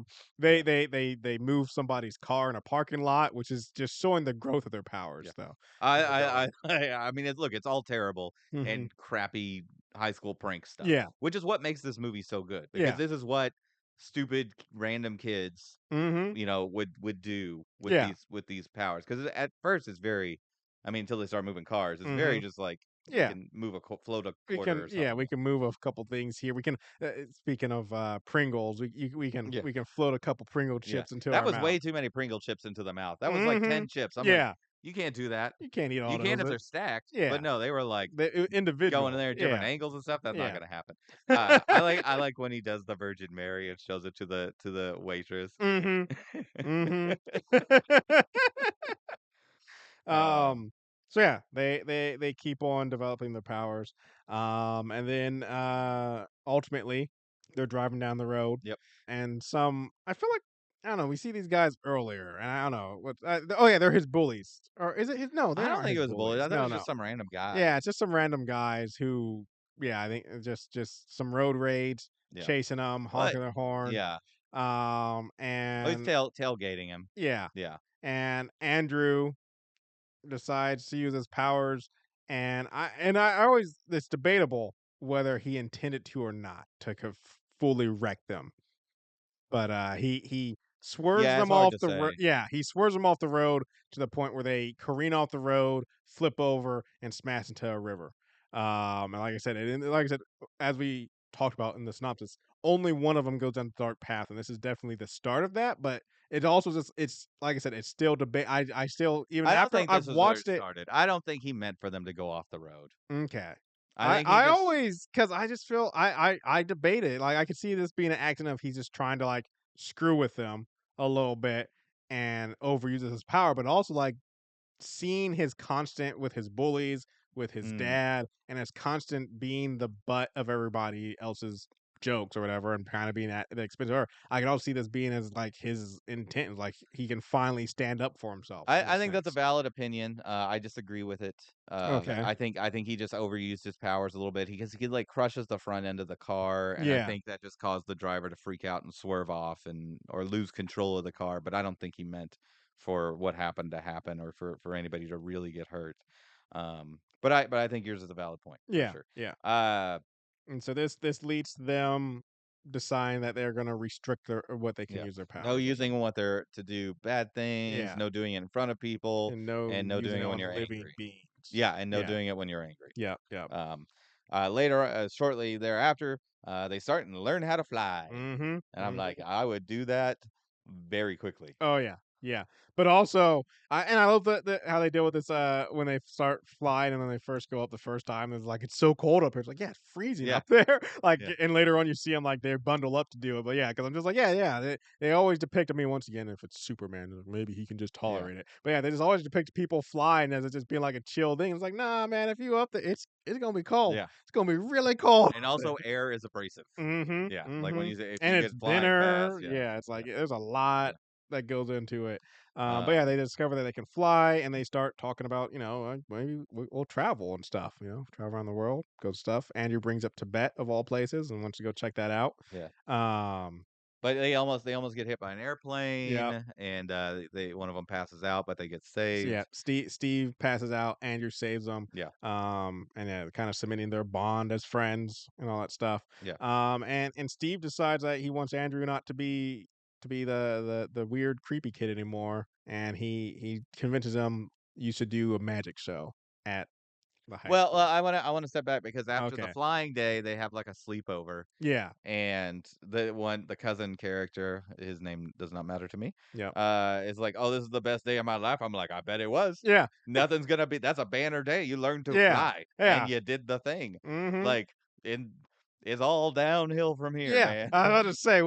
they move somebody's car in a parking lot, which is just showing the growth of their yeah. powers, though, I as they're I going. I I mean, look, it's all terrible Mhm. and crappy high school prank stuff, Yeah, which is what makes this movie so good because yeah. this is what stupid random kids, Mhm. would do Yeah. with these powers. Because at first it's very, I mean, until they start moving cars, it's very Mhm. just like we Yeah. can move float a quarter or something. We can move a couple things here. We can speaking of Pringles, Yeah, we can float a couple Pringle yeah. chips into That our was mouth. way too many Pringle chips into the mouth. That was like 10 Mhm. chips. I'm like, Yeah. you can't do that. You can't eat You all can those. if they're stacked, but Yeah. no, they were like The going in individual. there at different Yeah. angles and stuff, that's not Yeah. gonna happen. I like when he does the Virgin Mary and shows it to the waitress. Mhm. Mhm. Um, Um, so yeah, they keep on developing their powers. And then ultimately they're driving down the road yep. and some I feel like I don't know, we see these guys earlier and I don't know what oh yeah, they're his bullies. Or is it his no, they I don't aren't think his it was a bullet. bullies. I thought it No, was just no. some random guy. Yeah, it's just some random guys who yeah, I think just some road rage, Yeah. chasing them, What? honking their horn. Yeah. Oh, he's And tailgating him. yeah, Yeah. and Andrew decides to use his powers, and I always it's debatable whether he intended to or not to fully wreck them. But he swerves Yeah, it's them hard off to the road. say. Yeah, he swerves them off the road to the point where they careen off the road, flip over, and smash into a river. And like I said, as we talked about in the synopsis, only one of them goes down the dark path, and this is definitely the start of that. But it also just it's like I said, it's still debate. I still even I don't after think I've this is where it watched it. started. I don't think he meant for them to go off the road. Okay. I think he I just always because I just feel I debate it. Like I could see this being an accident of he's just trying to like screw with them a little bit and overuses his power, but also like seeing his constant with his bullies, with his mm, dad, and his constant being the butt of everybody else's jokes or whatever, and kind of being at the expense of her. I can also see this being as like his intent, like he can finally stand up for himself in a I think that's a sense. valid opinion. I disagree with it. Okay. I think he just overused his powers a little bit because he like crushes the front end of the car, and I Yeah. think that just caused the driver to freak out and swerve off and or lose control of the car. But I don't think he meant for what happened to happen or for anybody to really get hurt. But I think yours is a valid point for Yeah. sure. Yeah. Uh, And so this leads to them deciding that they're gonna restrict their what they can yeah. use their No powers. It's like using what they're to do bad things, yeah, no doing it in front of people, and no and no using doing it it when on you're living angry. beings. Yeah, and no Yeah, doing it when you're angry. yeah, yeah. Um, later, shortly thereafter, they start and learn how to fly, Mhm, and I'm like, mhm. I would do that very quickly. Oh yeah, yeah. But also, I love how they deal with this when they start flying and when they first go up the first time. It's like it's so cold up here. It's like yeah, it's freezing Yeah, up there. Like yeah, and later on you see them like they bundle up to do it. But yeah, because I'm just like yeah, yeah. They always depict. I mean, once again, if it's Superman, like, maybe he can just yeah, tolerate it. But yeah, they just always depict people flying as it just being like a chill thing. It's like nah, man. If you up there, it's gonna be cold. yeah. It's gonna be really cold. And also, air is abrasive. Mhm, Yeah, like when mhm, you say if and you it's get flying thinner. fast, yeah, Yeah, it's yeah, like there's a lot yeah. that goes into it. But yeah, Um, they discover that they can fly, and they start talking about, maybe we'll travel and stuff. Travel around the world, go to stuff. Andrew brings up Tibet of all places, and wants to go check that out. yeah. Um, But they almost get hit by an Yep. airplane, and they one of them passes out, but they get So, yeah, saved. Steve passes out, Andrew saves them, Yeah, and yeah, kind of cementing their bond as friends and all that stuff. yeah. And Steve decides that he wants Andrew not to be the weird creepy kid anymore, and he convinces him you should do a magic show at the high Well, school. I wanna step back because after the Okay. flying day, they have like a sleepover, Yeah. and the cousin character, his name does not matter to me, Yep. is like, "Oh, this is the best day of my life." I'm like, "I bet it was. Yeah. Nothing's gonna be that's a banner day. You learned to Yeah. fly, and Yeah. you did the thing. Mhm. Like, and it's all downhill from here, Yeah. man." I was about to say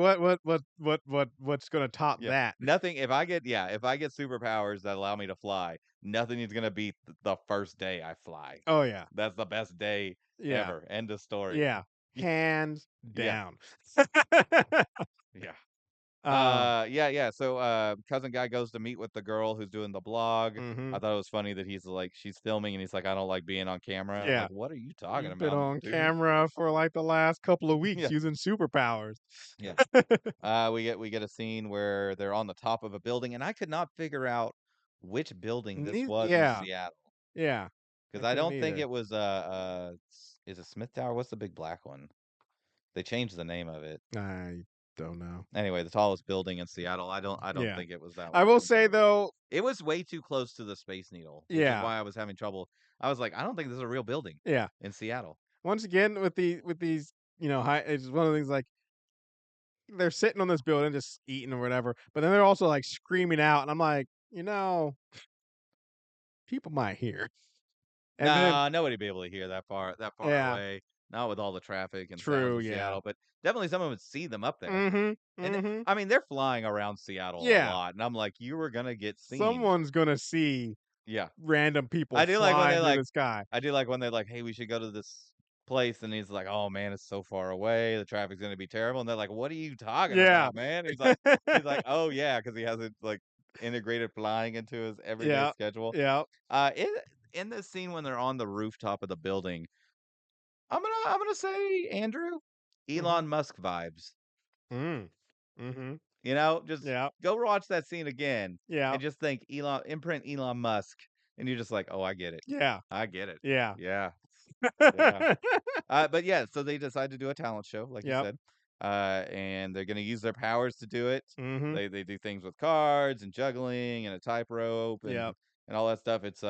what's gonna top Yeah. that? Nothing if I get superpowers that allow me to fly, nothing is gonna beat the first day I fly. Oh yeah. That's the best day Yeah. ever. End of story. Yeah. Hands Yeah, down. yeah. Um, Yeah. So, cousin guy goes to meet with the girl who's doing the blog. I mhm. thought it was funny that he's like, she's filming and he's like, I don't like being on camera. I'm Yeah. like, what are you talking You've been about, on dude? camera for, like, the last couple of weeks Yeah, using superpowers. yeah. We get a scene where they're on the top of a building, and I could not figure out which building this was in Yeah. Seattle Yeah. I because I couldn't don't think either. it was is it Smith Tower? What's the big black one? They changed the name of it. I don't know. Anyway, the tallest building in Seattle. I don't Yeah. think it was that I one. will say, though It was way too close to the Space Needle, which is yeah. why I was having trouble. I was like, I don't think this is a real building Yeah. in Seattle. Once again, with these, high it's one of the things, like, they're sitting on this building just eating or whatever, but then they're also, like, screaming out, and I'm like, people might hear. And then Nah, nobody be able to hear that far yeah. away. Not with all the traffic and sounds True, of yeah. Seattle, but definitely someone would see them up there. Mhm. And Mhm. I mean, they're flying around Seattle a Yeah. lot, and I'm like, you were gonna get seen. Someone's gonna see Yeah. random people I do like when flying they through like the sky. I do like when they're like, "Hey, we should go to this place," and he's like, "Oh man, it's so far away. The traffic's gonna be terrible." And they're like, "What are you talking Yeah. about, man?" He's like, "Oh yeah," because he has it like integrated flying into his everyday Yeah. schedule. Yeah. In this scene when they're on the rooftop of the building, I'm gonna say Andrew, Mhm. Elon Musk vibes. Mm. Mhm. Just Yeah. go watch that scene again Yeah. and just think imprint Elon Musk, and you're just like, "Oh, I get it. Yeah. I get it. Yeah. Yeah, yeah." But yeah, so they decide to do a talent show, like you Yep. said, and they're gonna use their powers to do it. Mhm. They do things with cards and juggling and a tightrope Yep. and all that stuff. It's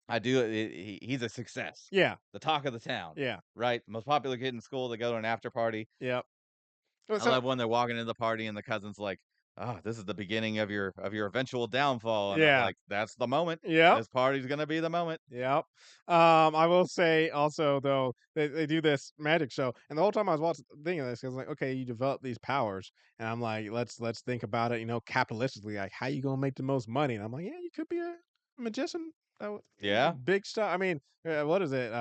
I do it, he's a success, Yeah. the talk of the town, Yeah. right? Most popular kid in school. They go to an after party. Yep. Well, I so love when they're walking into the party and the cousin's like, "Oh, this is the beginning of your eventual downfall," and I'm yeah. like, "That's the moment. Yep. This party's gonna be the moment." Yep. I will say also though they do this magic show, and the whole time I was watching thinking of this, I was like, okay, you develop these powers, and I'm like, let's think about it, capitalistically, like how you gonna make the most money? And I'm like, yeah, you could be a magician. Yeah, Big stuff. I mean, what is it?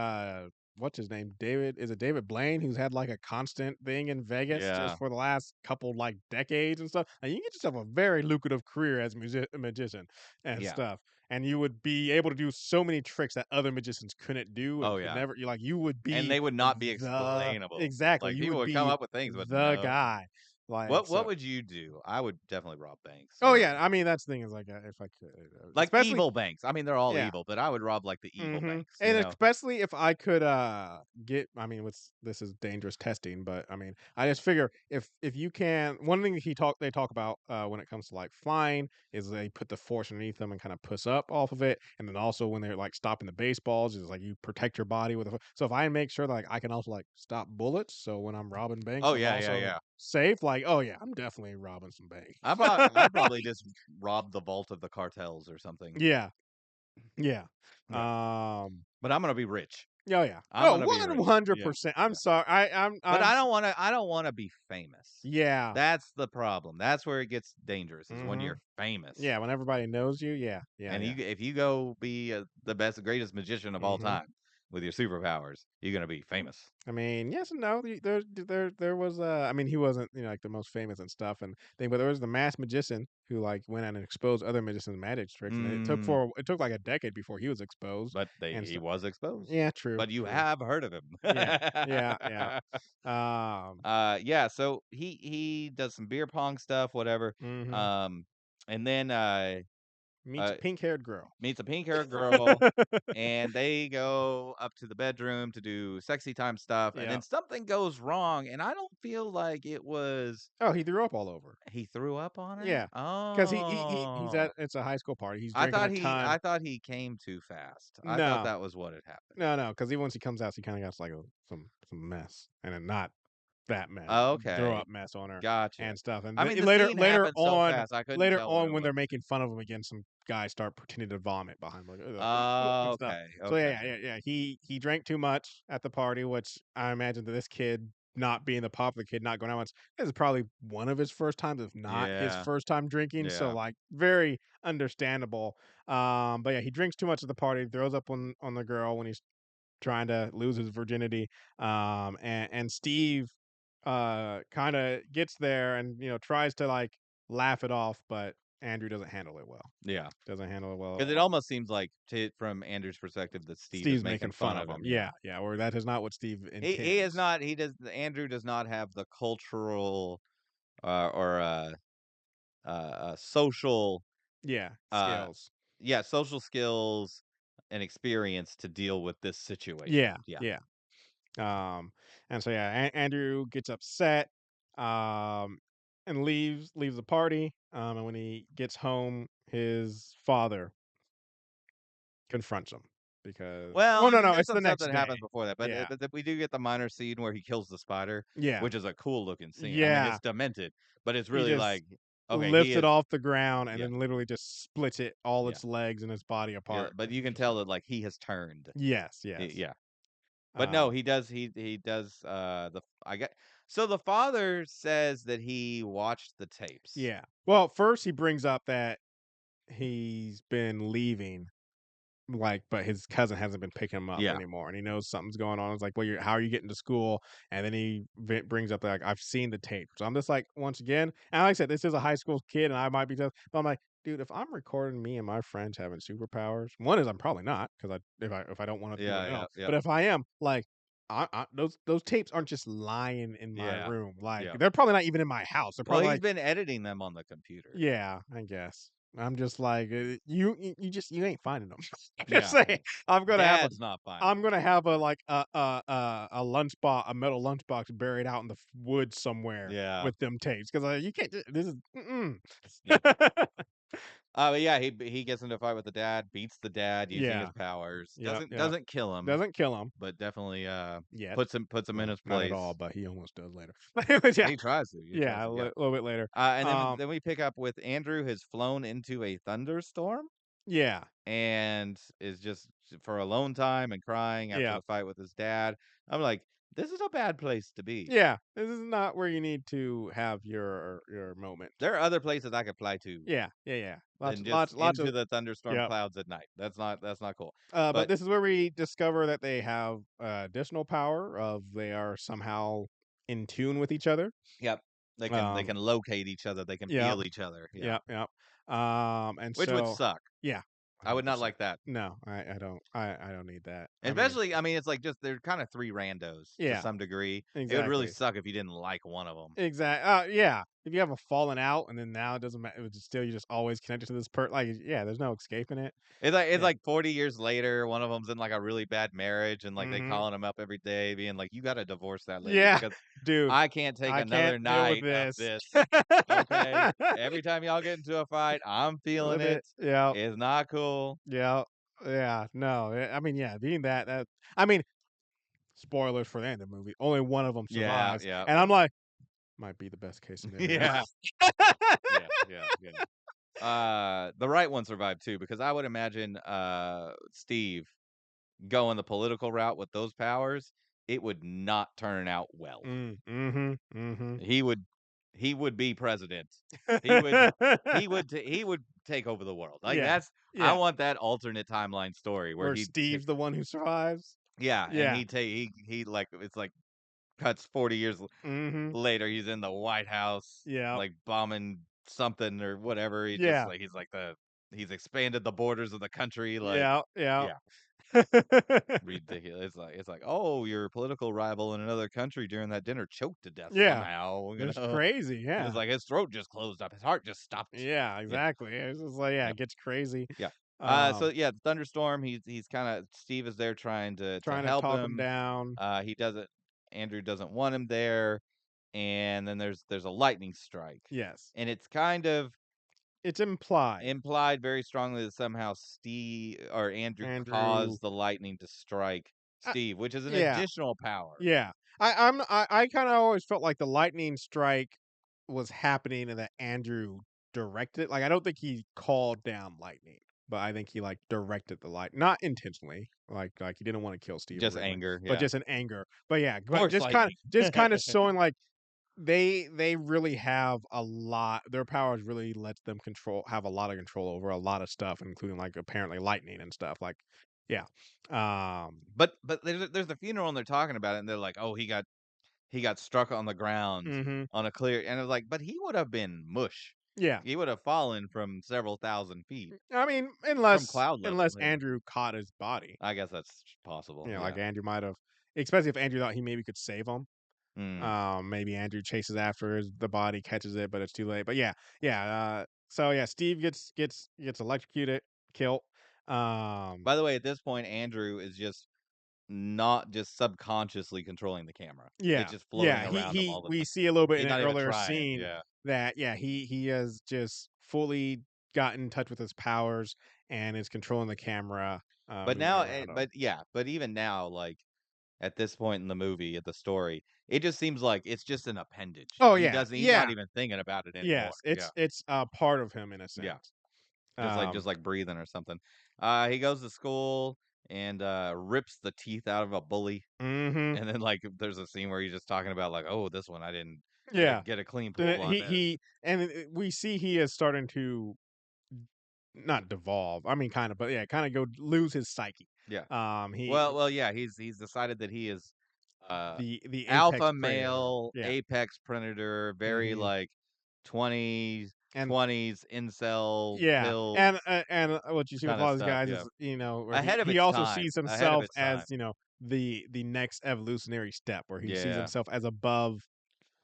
What's his name? David? Is it David Blaine who's had like a constant thing in Vegas just yeah. for the last couple like decades and stuff? And you can get yourself a very lucrative career as a magician and Yeah. stuff, and you would be able to do so many tricks that other magicians couldn't do and Oh, could yeah. never. You would And be they would not be the explainable. exactly. Like, You people would would come be up with things, but the no. guy. Like What so. would you do? I would definitely rob banks, Oh yeah, I mean that's the thing is like if I could, Like, especially evil banks. I mean, they're all yeah. evil, but I would rob, like, the evil Mhm, banks, you and know? especially if I could, get I mean, with this is dangerous testing, but, I mean, I just figure if you can one thing they talk about, when it comes to, like, flying is they put the force underneath them and kinda push up off of it, and then also when they're, like, stopping the baseballs, is like you protect your body with a so if I make sure, like, I can also, like, stop bullets, so when I'm robbing banks, Oh, I'm yeah, yeah, also yeah. safe, like, oh, yeah, I'm definitely robbing some banks. I'd probably just rob the vault of the cartels or something. Yeah, yeah, Yeah. um But I'm gonna be rich. Oh, yeah. I'm Oh, gonna be rich. Yeah. 100%. I'm Yeah. sorry. But I don't wanna be famous. yeah. That's the problem. That's where it gets dangerous is when you're Mhm. famous. Yeah, when everybody knows you, yeah. Yeah, And yeah. if you go be, the best greatest magician of all Mhm. time, with your superpowers, you're gonna be famous. I mean, yes and no. There was I mean, he wasn't, like, the most famous and stuff and thing, but there was the masked magician who, like, went out and exposed other magicians' magic tricks, and Mm, it took, like, a decade before he was exposed but and he stuff. was exposed. Yeah, true, But you true. have heard of him. Yeah, yeah, yeah. Um, Yeah, so he does some beer pong stuff, whatever. mhm. Um, and then Meets a uh pink-haired girl. meets a pink-haired girl, and they go up to the bedroom to do sexy time stuff, and Yeah. then something goes wrong, and I don't feel like it was Oh, he threw up all over. he threw up on her? Yeah, because he's Oh. at it's a high school party. He's drinking a ton. I thought he came too fast. I thought No. that was what had happened. No, no, because even once he comes out, he kinda got, like, some mess, and then not that mess, Oh, throw okay. up mess on her Gotcha. and stuff, and I mean, the later scene happened so fast, I couldn't tell what it when they're was. making fun of him again, some guys start pretending to vomit behind him, like, Oh, and stuff. okay, So, yeah, okay. yeah, yeah, yeah, he drank too much at the party, which I imagine that this kid not being the popular kid, not going out much, this is probably one of his first times, if not his Yeah, first time drinking, so, yeah, like, very understandable, but, yeah, he drinks too much at the party, throws up on the girl when he's trying to lose his virginity. And Steve kind of gets there and tries to like laugh it off, but Andrew doesn't handle it well. yeah. Doesn't handle it well at Because it all. almost seems like from Andrew's perspective that Steve is Steve's making making fun fun of of him. him, yeah. Yeah, yeah. Or that is not what Steve He is intends. not Andrew does not have the cultural, or, social, Yeah, uh skills. yeah, social skills and experience to deal with this situation. Yeah, Yeah. yeah. Um, and so yeah, Andrew gets upset, um, and leaves the party. And when he gets home, his father confronts him because Well, oh, I no, mean, no, there's it's some the stuff next that day. happens before that, but, Yeah, we do get the minor scene where he kills the spider, yeah, which is a cool looking scene. I mean, yeah. it's demented, but it's He really just like, okay, he lifts it is, off the ground and yeah, then literally just splits it all yeah, its legs and its body yeah, apart, but and you it's can just tell like that like he has turned. yes, yes. Yeah. But no, Um, he does the I get so the father says that he watched the tapes. yeah. Well, first he brings up that he's been leaving. Like, but his cousin hasn't been picking him up Yeah. anymore, and he knows something's going on. It's like, "Well, how are you getting to school?" And then he brings up like, "I've seen the tape." So I'm just like, once again, and like I said, this is a high school kid, and I might be tough, but I'm like, dude, if I'm recording me and my friends having superpowers, one is I'm probably not because if I don't want people Yeah, to know, yeah, yeah. but if I am, like, those tapes aren't just lying in my Yeah. room. Like, Yeah. they're probably not even in my house. They're Well, probably he's like been editing them on the computer. yeah, I guess. I'm just like, you just you ain't finding them. I'm just Yeah. saying, I'm gonna have a Dad's not finding I'm them. gonna have a, like, a lunchbox a metal lunchbox buried out in the woods somewhere Yeah. with them tapes because you can't this is mm-mm. Yeah. But yeah, he gets into a fight with the dad, beats the dad using his Yeah. powers. Yep, yep. Doesn't kill him, Doesn't kill him but definitely yet. puts him in Well, his not at all, place. but he almost does later. But yeah, He tries to. He tries yeah, to. Yeah. little bit later. And Um, then we pick up with Andrew has flown into a thunderstorm yeah, and is just for alone time and crying after yeah. the fight with his dad. I'm like, this is a bad place to be. Yeah, this is not where you need to have your moment. There are other places I could fly to Yeah, yeah, yeah. than just Lots into of the thunderstorm yep. clouds at night. That's not cool. But But this is where we discover that they have additional power of they are somehow in tune with each other. yep, they Um, can locate each other. They can yeah, feel each other. Yeah, yeah, yeah. And which would so suck. yeah, I would not 100%. like that. No, I don't need that. I mean, Especially, I mean, it's like just they're kind of three randos to yeah, some degree. It would really exactly. suck if you didn't like one of them. Yeah. If you have a falling out and then now it doesn't matter, it's still you just always connected to this like yeah, there's no escaping it. It's Yeah. like 40 years later, one of them's in like a really bad marriage, and like they Mm-hmm. calling him up every day, being like, "You got to divorce that lady Yeah, because dude, I can't take I can't another deal with night of this. this." Okay, every time y'all get into a fight, I'm feeling With it, it. yeah, It's not cool. yeah, yeah. No, I mean, yeah, being that I mean, spoilers for the end of the movie. Only one of them Yeah, survives, yeah, and I'm like, might be the best case scenario. yeah, yeah, yeah, yeah. The right one survived too because I would imagine Steve going the political route with those powers, it would not turn out well. Mm-hmm. Mm-hmm. He would he would be president. He would take over the world. Like Yeah, that's I yeah. want that alternate timeline story where Where Steve's the one who survives. Yeah, and Yeah. he like it's like cuts 40 years Mhm. later. He's in the White House, Yep. like bombing something or whatever. Yeah. He's expanded the borders of the country. Like, Yeah, yeah. yeah, ridiculous. It's like, oh, your political rival in another country during that dinner choked to death Yeah. somehow. It's crazy, And it's yeah. like his throat just closed up, his heart just stopped. Yeah, Yeah, exactly. It's just like, yeah, yeah, it gets crazy. yeah. So Um, yeah, the thunderstorm. He's kind of Steve is there trying to Trying to help talk him him. down. He doesn't. Andrew doesn't want him there, and then there's a lightning strike, Yes. and it's kind of It's implied. implied very strongly that somehow Steve or Andrew Andrew caused the lightning to strike uh, Steve, which is an yeah, additional power. yeah. I kinda always felt like the lightning strike was happening and that Andrew directed it. Like, I don't think he called down lightning, but I think he, like, directed the light not intentionally, like, he didn't wanna kill Steve Just originally, anger, but yeah. just in anger. But yeah, but Force lightning. just kinda showing, like, they really have a lot their powers really lets them have a lot of control over a lot of stuff, including, like, apparently lightning and stuff, like yeah. But there's the funeral and they're talking about it and they're like, "Oh, he got struck on the ground Mhm. on a clear," and it's like, but he would have been mush. Yeah. He would have fallen from several thousand feet I mean, from cloud level. unless Yeah. Andrew caught his body. I guess that's possible. Like, Yeah. Andrew might have especially if Andrew thought he maybe could save him. Mm. Maybe Andrew chases after the body, catches it, but it's too late. But yeah, yeah, so yeah, Steve gets electrocuted, killed. Um, By the way, at this point, Andrew is just not just subconsciously controlling the camera. It's yeah, just floating yeah, around him he all the we time. see a little bit He's in an not even earlier trying. scene Yeah. that, yeah, he has just fully got in touch with his powers and is controlling the camera, But moving now, around him. but yeah, but even now, like at this point in the movie, at the story, it just seems like it's just an appendage. Oh, yeah, He's not yeah. even thinking about it anymore. Yes, Yeah. it's a part of him in a Yeah. sense. Just Um, like breathing or something. He goes to school and rips the teeth out of a bully. mhm, And then like there's a scene where he's just talking about like, oh, this one I didn't yeah. get a clean The pull on this. we see he is starting to not devolve. I mean, kind of, but yeah, kind of go lose his psyche. Yeah. He Yeah, he's decided that he is uh the apex alpha predator. male, Yeah. apex predator, very Mhm. like 20s, And 20s incel yeah, pills and what you see with a kind of lot of these stuff. guys Yeah. is, where Ahead of he its also time. sees Ahead of himself its as, time. the next evolutionary step where he sees Yeah. himself as above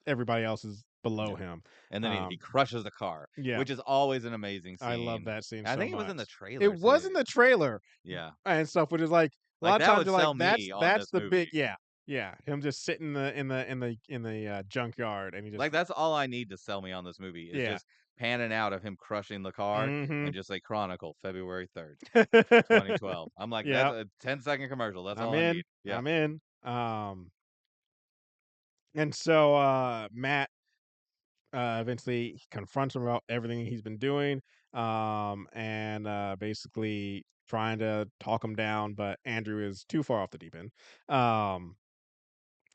everybody else is below Yeah. him. And then he Um, crushes the car, yeah, which is always an amazing I love scene. that scene I so think it was in the much. It trailer was in too. the trailer Yeah. and stuff, which is like a lot Like of that times would you're like, sell me on that's this the big movie. yeah, yeah, him just sitting in the junkyard and he just Like that's all I need to sell me on this movie is yeah. just panning out of him crushing the car and Mhm. just say Chronicle February 3rd, 2012. I'm like, that's Yeah, a 10-second commercial. That's I'm all I need. in. Yeah. I'm in. And so Matt eventually confronts him about everything he's been doing, and basically trying to talk him down, but Andrew is too far off the deep end. Um,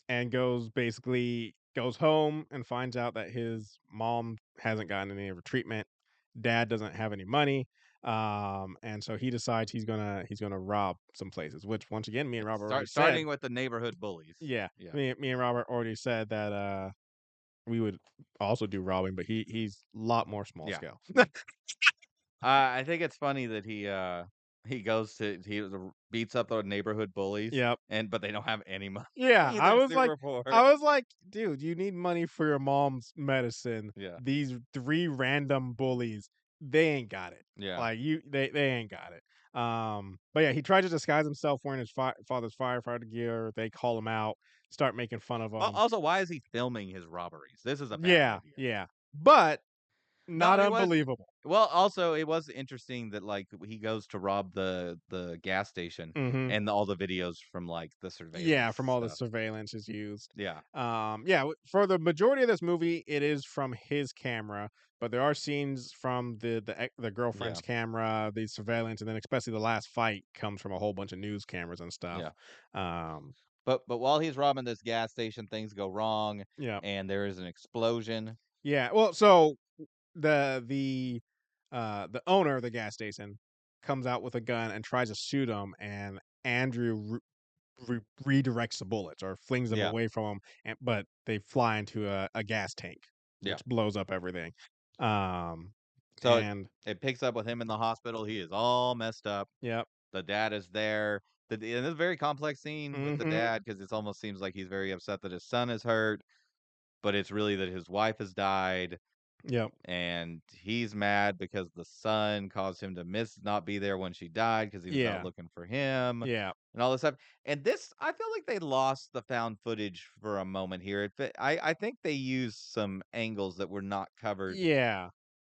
and goes home and finds out that his mom hasn't gotten any of her treatment. Dad doesn't have any money. And so he decides he's gonna rob some places, which once again, me and Robert already said, Starting with the neighborhood bullies. yeah, Yeah. me and Robert already said that we would also do robbing, but he's a lot more small Yeah. scale. I think it's funny that he goes to beats up the neighborhood bullies Yep. but they don't have any money. Yeah, They're super poor. I was like, dude, you need money for your mom's medicine. Yeah. These three random bullies, they ain't got it. Yeah. Like they ain't got it. But yeah, he tried to disguise himself wearing his father's firefighter gear. They call him out, start making fun of him. Also, why is he filming his robberies? This is a bad Yeah, idea. yeah, but No, not it was unbelievable. well, also, it was interesting that, like, he goes to rob the gas station Hmm. and all the videos from, like, the Yeah, surveillance from all the stuff. surveillance is used. Yeah, Yeah, for the majority of this movie, it is from his camera, but there are scenes from the yeah, girlfriend's camera, the surveillance, and then especially the last fight comes from a whole bunch of news cameras and stuff. yeah. Um, But while he's robbing this gas station, things go wrong, yeah, and there is an explosion. yeah. Well, so the the the owner of the gas station comes out with a gun and tries to shoot him, and Andrew redirects the bullets or flings them Yeah. away from them, but they fly into a gas tank, Yeah. which blows up everything. Um, So and it picks up with him in the hospital. He is all messed up. yep. The dad is there. And it's a very complex scene with the Hmm. dad because it almost seems like he's very upset that his son is hurt, but it's really that his wife has died, Yep. and he's mad because the son caused him to miss not be there when she died because he was out Yeah. looking for him Yeah. and all this stuff. And this, I feel like they lost the found footage for a moment here. I think they used some angles that were not covered. Yeah.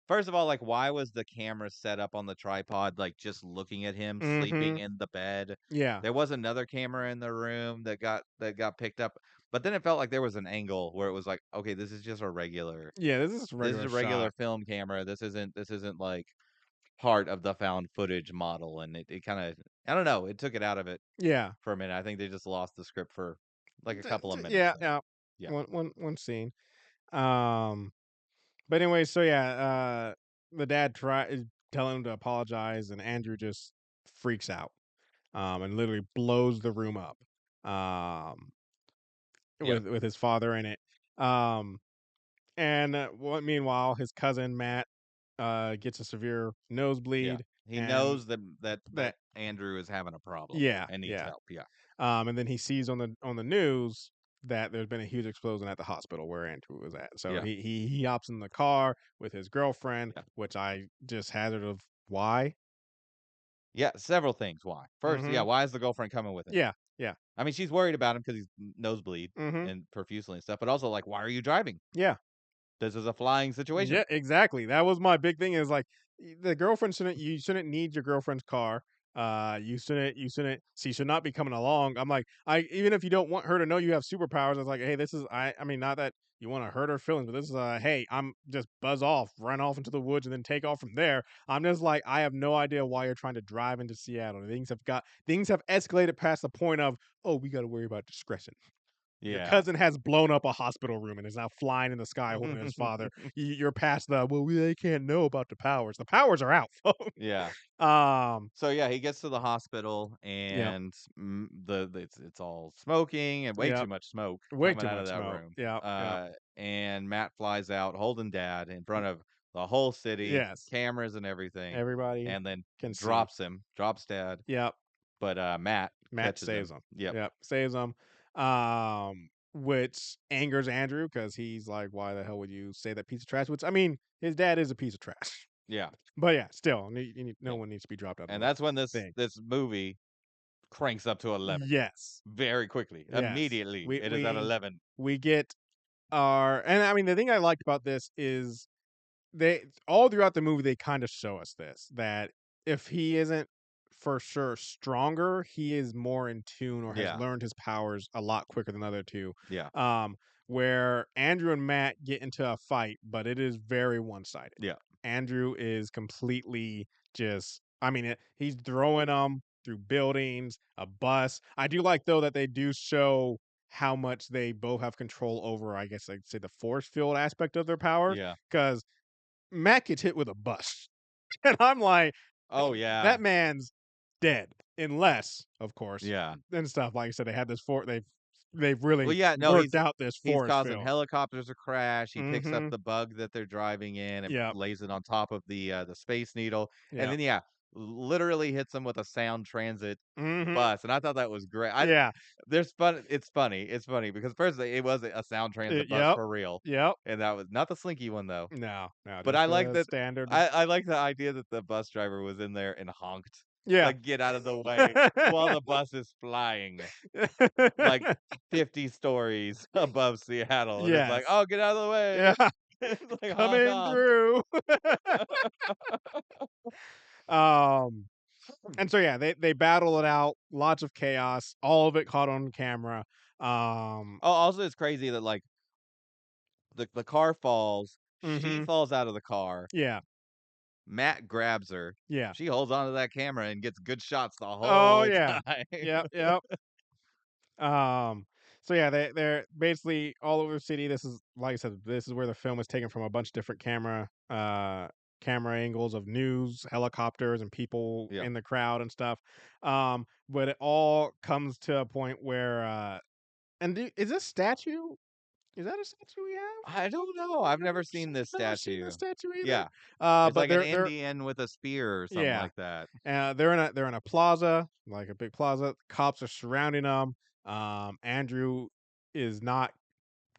First of all, like, why was the camera set up on the tripod, like, just looking at him sleeping Hmm. in the bed? Yeah. There was another camera in the room that got picked up, but then it felt like there was an angle where it was like, "Okay, Yeah. This is a this is regular a regular shot. film camera. This isn't, like, part of the found footage model," and it kinda I don't know, it took it out of it Yeah. for a minute. I think they just lost the script for, like, a couple of minutes Yeah. there. Yeah. Yeah. One scene. Um, but anyway, so yeah, the dad is telling him to apologize, and Andrew just freaks out, and literally blows the room up, Yep. with his father in it. Um, and meanwhile, his cousin Matt gets a severe Yeah. nosebleed, He and knows that that Andrew is having a problem yeah, and needs yeah. help. Yeah. And then he sees on the news that there's been a huge explosion at the hospital where Andrew was at. So Yeah. he hops in the car with his girlfriend, Yeah. which I just hazard of why. Yeah, several things why. First, yeah, Mhm. why is the girlfriend coming with him? Yeah. Yeah. I mean, she's worried about him because he's nosebleed Mhm. and profusely and stuff, but also, like, why are you driving? Yeah. This is a flying situation. Yeah, exactly. That was my big thing is like the girlfriend shouldn't you shouldn't need your girlfriend's car. You shouldn't she should not be coming along. I'm like, I even if you don't want her to know you have superpowers, it's like, hey, this is I mean, not that you want to hurt her feelings, but this is hey, I'm just buzz off, run off into the woods and then take off from there. I'm just like, I have no idea why you're trying to drive into Seattle. Things have escalated past the point of, oh, we gotta worry about discretion. Your Yeah. cousin has blown up a hospital room and is now flying in the sky holding his father. You're past the well, they can't know about the powers. The powers are out, folks. Yeah. Um, So, yeah, he gets to the hospital yep, and, it's all smoking and way yep. too much smoke Way coming too out of much that smoke. room. Yep, yep. And Matt flies out holding dad in front of the whole city, Yes, cameras and everything, everybody and then can see. drops dad, Yep, but, Matt Matt catches saves him. him. Yep. Yep, saves him. Which angers Andrew because he's like, "Why the hell would you say that piece of trash?" Which I mean, his dad is a piece of trash. Yeah. But yeah, still, no Yeah. one needs to be dropped out of And the that's when this thing. this movie cranks up to 11 Yes, very quickly. yes. Immediately, We it is at we 11. we get and I mean the thing I liked about this is they all throughout the movie they kind of show us this that if he isn't for sure stronger, he is more in tune or has Yeah. learned his powers a lot quicker than the other two. Yeah. Um, where Andrew and Matt get into a fight, but it is very one-sided. Yeah. Andrew is completely just I mean, he's throwing them through buildings, a bus. I do like though that they do show how much they both have control over, I guess I'd say the force field aspect of their powers. Yeah. Because Matt gets hit with a bus, and I'm like, Oh, yeah. that man's dead, unless, of course, Yeah. and stuff. Like I said, they had this they've Well, really yeah, no, worked out this he's force causing field. helicopters to crash. He picks up Mm-hmm. the bug that they're driving in and Yep. lays it on top of the Space Needle, and Yep. then, yeah, literally hits him with a Sound Transit Mm-hmm. bus, and I thought that was great. I Yeah. there's fun it's funny because firstly, it was a Sound Transit bus Yep. for real, Yep. and that was not the slinky one, though. No. No. But Just I like the that standard. I like the idea that the bus driver was in there and honked, Yeah. like, "Get out of the way," while the bus is flying, like, 50 stories above Seattle, and it's like, Yes. "Oh, get out of the way." Yeah. It's like, "Honk, Coming honk." through. um And so yeah, they battle it out, lots of chaos, all of it caught on camera. Um, Oh, also, it's crazy that, like, the car falls, she mhm. falls out of the car, Yeah, Matt grabs her, yeah. she holds onto that camera and gets good shots the Oh whole yeah. time. Yep, yep. Um, so yeah, they're basically all over the city. This is like I said, this is where the film is taken from a bunch of different camera camera angles of news, helicopters, and people Yeah. in the crowd and stuff. But it all comes to a point where is this statue? Is that a statue we have? I don't know. I've I've never seen this never seen this statue. statue either. Yeah. It's But like an they're Indian with a spear or something yeah, like that. they're in a plaza, like a big plaza. Cops are surrounding them. Andrew is not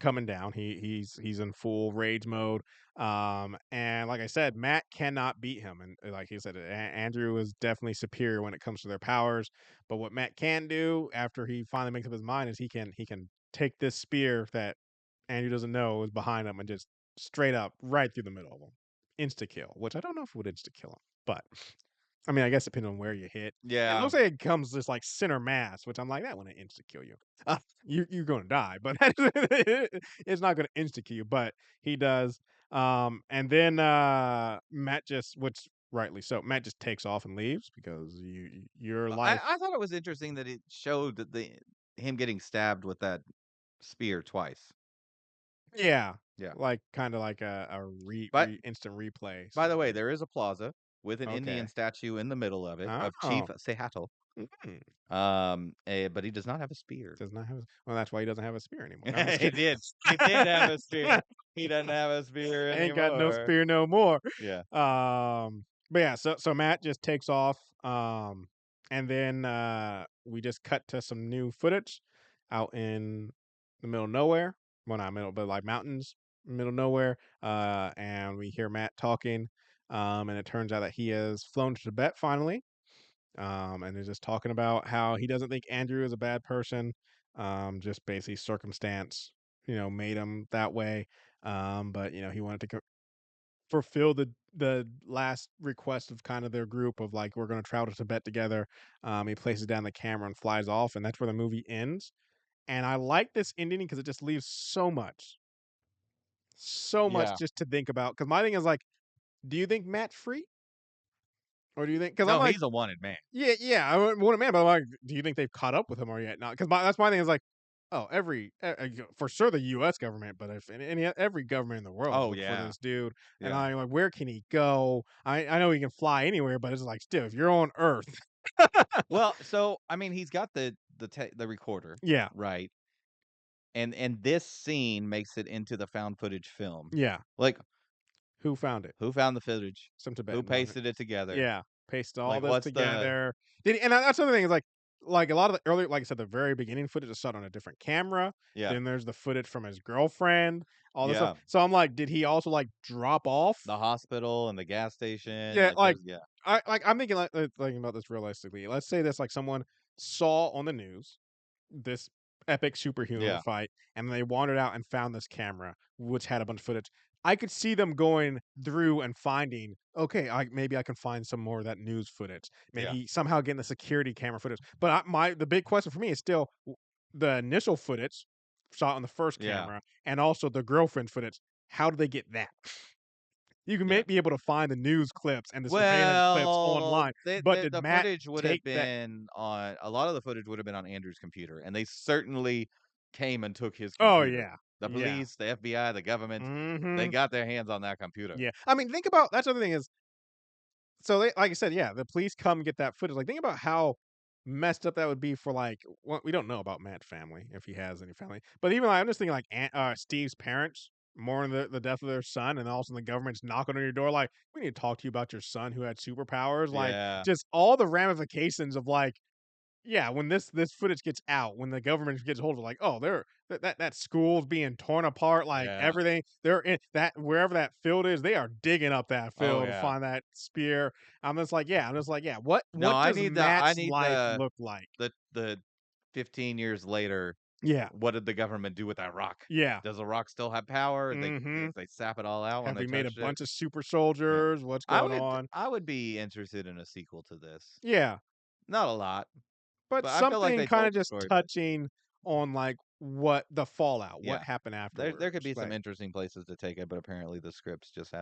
coming down. He's in full rage mode. And like I said, Matt cannot beat him. And like he said, Andrew is definitely superior when it comes to their powers. But what Matt can do after he finally makes up his mind is he can take this spear that Andrew doesn't know is behind him and just straight up right through the middle of him, insta kill. Which I don't know if it would insta kill him, but I mean, I guess depending on where you hit. It Yeah. looks like it comes just like center mass, which I'm like, that wouldn't insta kill you. You're gonna die, but it's not gonna insta kill you. But he does. And then Matt just, which rightly so, Matt just takes off and leaves because your life. I thought it was interesting that it showed that the him getting stabbed with that spear twice. Yeah, Yeah. like kind of like a But instant replay by the way, situation. there is a plaza with an Indian Okay. statue in the middle of it of Chief Oh. Seattle. Mhm. But he does not have a spear. Does not have. Well, that's why he doesn't have a spear anymore. No, I'm just He kidding. did. He did have a spear. He doesn't have a spear Ain't got no anymore. spear no more. Yeah. But yeah, so Matt just takes off, and then we just cut to some new footage out in the middle of nowhere. Well, not middle, but like mountains, middle of nowhere. And we hear Matt talking, and it turns out that he has flown to Tibet finally. And is just talking about how he doesn't think Andrew is a bad person. Just basically circumstance, made him that way. But he wanted to fulfill the last request of kind of their group of like, we're going to travel to Tibet together. He places down the camera and flies off, and that's where the movie ends. And I like this ending because it just leaves so much Yeah. just to think about. Because my thing is like, do you think Matt's free, or do you think? Because I'm No, like, he's a wanted man. yeah, yeah, I wouldn't man, but I'm like, do you think they've caught up with him or yet not? Because that's my thing is like, oh, for sure the U.S. government, but if every government in the world is Oh looking for yeah. this dude, and Yeah. I'm like, where can he go? I know he can fly anywhere, but it's like still, if you're on Earth, Well, so I mean, he's got the recorder, yeah, right? And this scene makes it into the found footage film. yeah, Like, who found it? who found the footage? Some Who Tibetan, wasn't it? pasted it together? Yeah, paste all Like, this what's the together. And that's the other thing is like a lot of the early, like I said, the very beginning footage is shot on a different camera. Yeah. Then there's the footage from his girlfriend, all this stuff. Yeah. So I'm like, did he also like drop off? The hospital and the gas station, Yeah, like like those yeah. I'm thinking thinking about this realistically. Let's say this like someone saw on the news this epic superhero Yeah. fight, and they wandered out and found this camera, which had a bunch of footage. I could see them going through and finding, okay, maybe I can find some more of that news footage. Yeah. Maybe somehow getting the security camera footage. But the big question for me is still the initial footage shot on the first Yeah. camera, and also the girlfriend footage. How do they get that? You can Yeah. be able to find the news clips and the surveillance clips Well, online, but did the Matt footage would have take that? been on a lot of the footage would have been on Andrew's computer, and they certainly came and took his Oh computer. yeah, The yeah. police, the FBI, the government, they Hmm. got their hands on that computer. Yeah. I mean, think about that's the other thing is, so they, like I said, yeah, the police come get that footage. Like, think about how messed up that would be for like, well, we don't know about Matt's family if he has any family, but even like, I'm just thinking like Steve's parents mourning the death of their son, and also the government's knocking on your door like, we need to talk to you about your son who had superpowers. Like, Yeah. just all the ramifications of like, yeah, when this footage gets out, when the government gets hold of it, like, oh, that school's being torn apart, like Yeah. everything. They're in that wherever that field is, they are digging up that Oh field to yeah. find that spear. I'm just like, yeah, No, what does I Matt's need life look like? the 15 years later, Yeah, what did the government do with that rock? yeah. Does the rock still have power? Hmm. They sap it all out when Have they we made a touched it? bunch of super Yeah. soldiers? What's going on? I would be interested in a sequel to this. Yeah, Not a lot, but but I feel like something they kind told of the just story better. touching on like what the fallout, what Yeah. happened There could afterwards. be some Like, interesting places to take it, but apparently the scripts just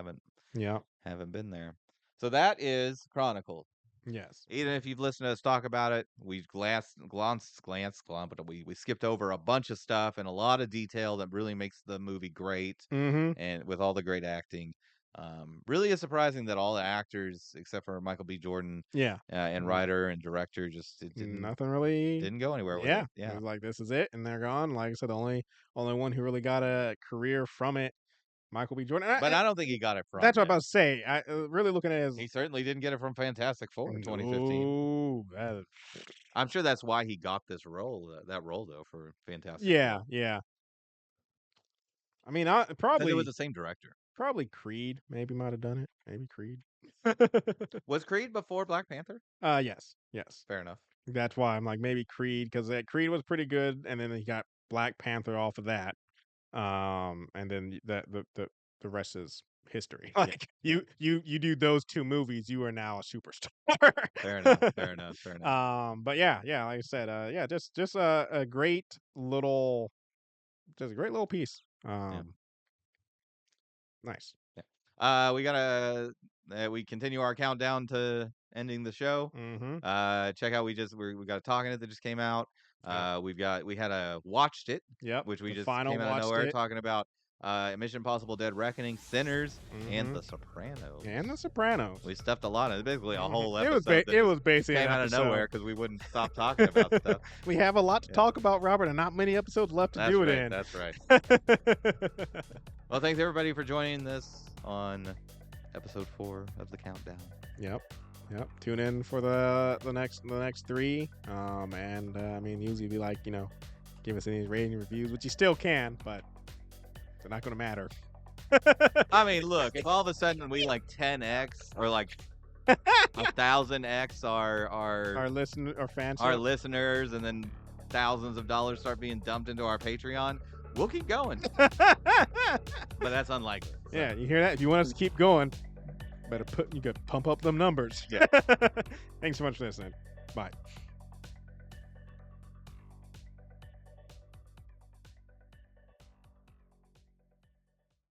yeah, haven't been there. So that is Chronicle. yes. Even if you've listened to us talk about it, we but we skipped over a bunch of stuff and a lot of detail that really makes the movie great Hmm. and with all the great acting. Really is surprising that all the actors except for Michael B. Jordan Yeah. and writer and director just it Nothing really. didn't go anywhere with Yeah. it. It Yeah, was like, this is it, and they're gone. Like I said, the only one who really got a career from it, Michael B. Jordan. but I don't think he got it from That's what I'm it. about to say. I really looking at it as He certainly didn't get it from Fantastic Four in 2015. no. That, I'm sure that's why he got this role, that role though, for Fantastic yeah, Four, yeah. I mean, I because it was the same director. probably Creed maybe might have done it. Maybe Creed. Was Creed before Black Panther? Yes, yes. Fair enough. That's why I'm like maybe Creed because Creed was pretty good, and then he got Black Panther off of that. And then the rest is history. Like Yeah. you do those two movies, you are now a superstar. Fair enough. Fair enough. Fair enough. But yeah, like I said, yeah, just a great little, just a great little piece. Nice. We gotta we continue our countdown to ending the show. Mm-hmm. Check out we got a Talking It that just came out. Yep. We had a Watched It, Yep. which we The just final came out of Watched nowhere It. talking about Mission Impossible: Dead Reckoning, Sinners, and Mhm. The Sopranos. And The Sopranos. We stuffed a lot of it. Basically, a whole It was episode. it was basically came an out of episode. nowhere because we wouldn't stop talking about stuff. We have a lot to Yeah. talk about, Robert, and not many episodes left to That's do right. it in. That's right. Well, thanks everybody for joining this on episode 4 of the countdown. Yep. Tune in for the next 3. And I mean, usually be like, give us any rating reviews, which you still can, but they're not gonna matter. I mean, look, if all of a sudden we like 10x or like 1,000x Our fans, our listeners, and then thousands of dollars start being dumped into our Patreon, we'll keep going. But that's unlikely. So. Yeah, you hear that? If you want us to keep going, you got to pump up them numbers. Yeah. Thanks so much for listening. Bye.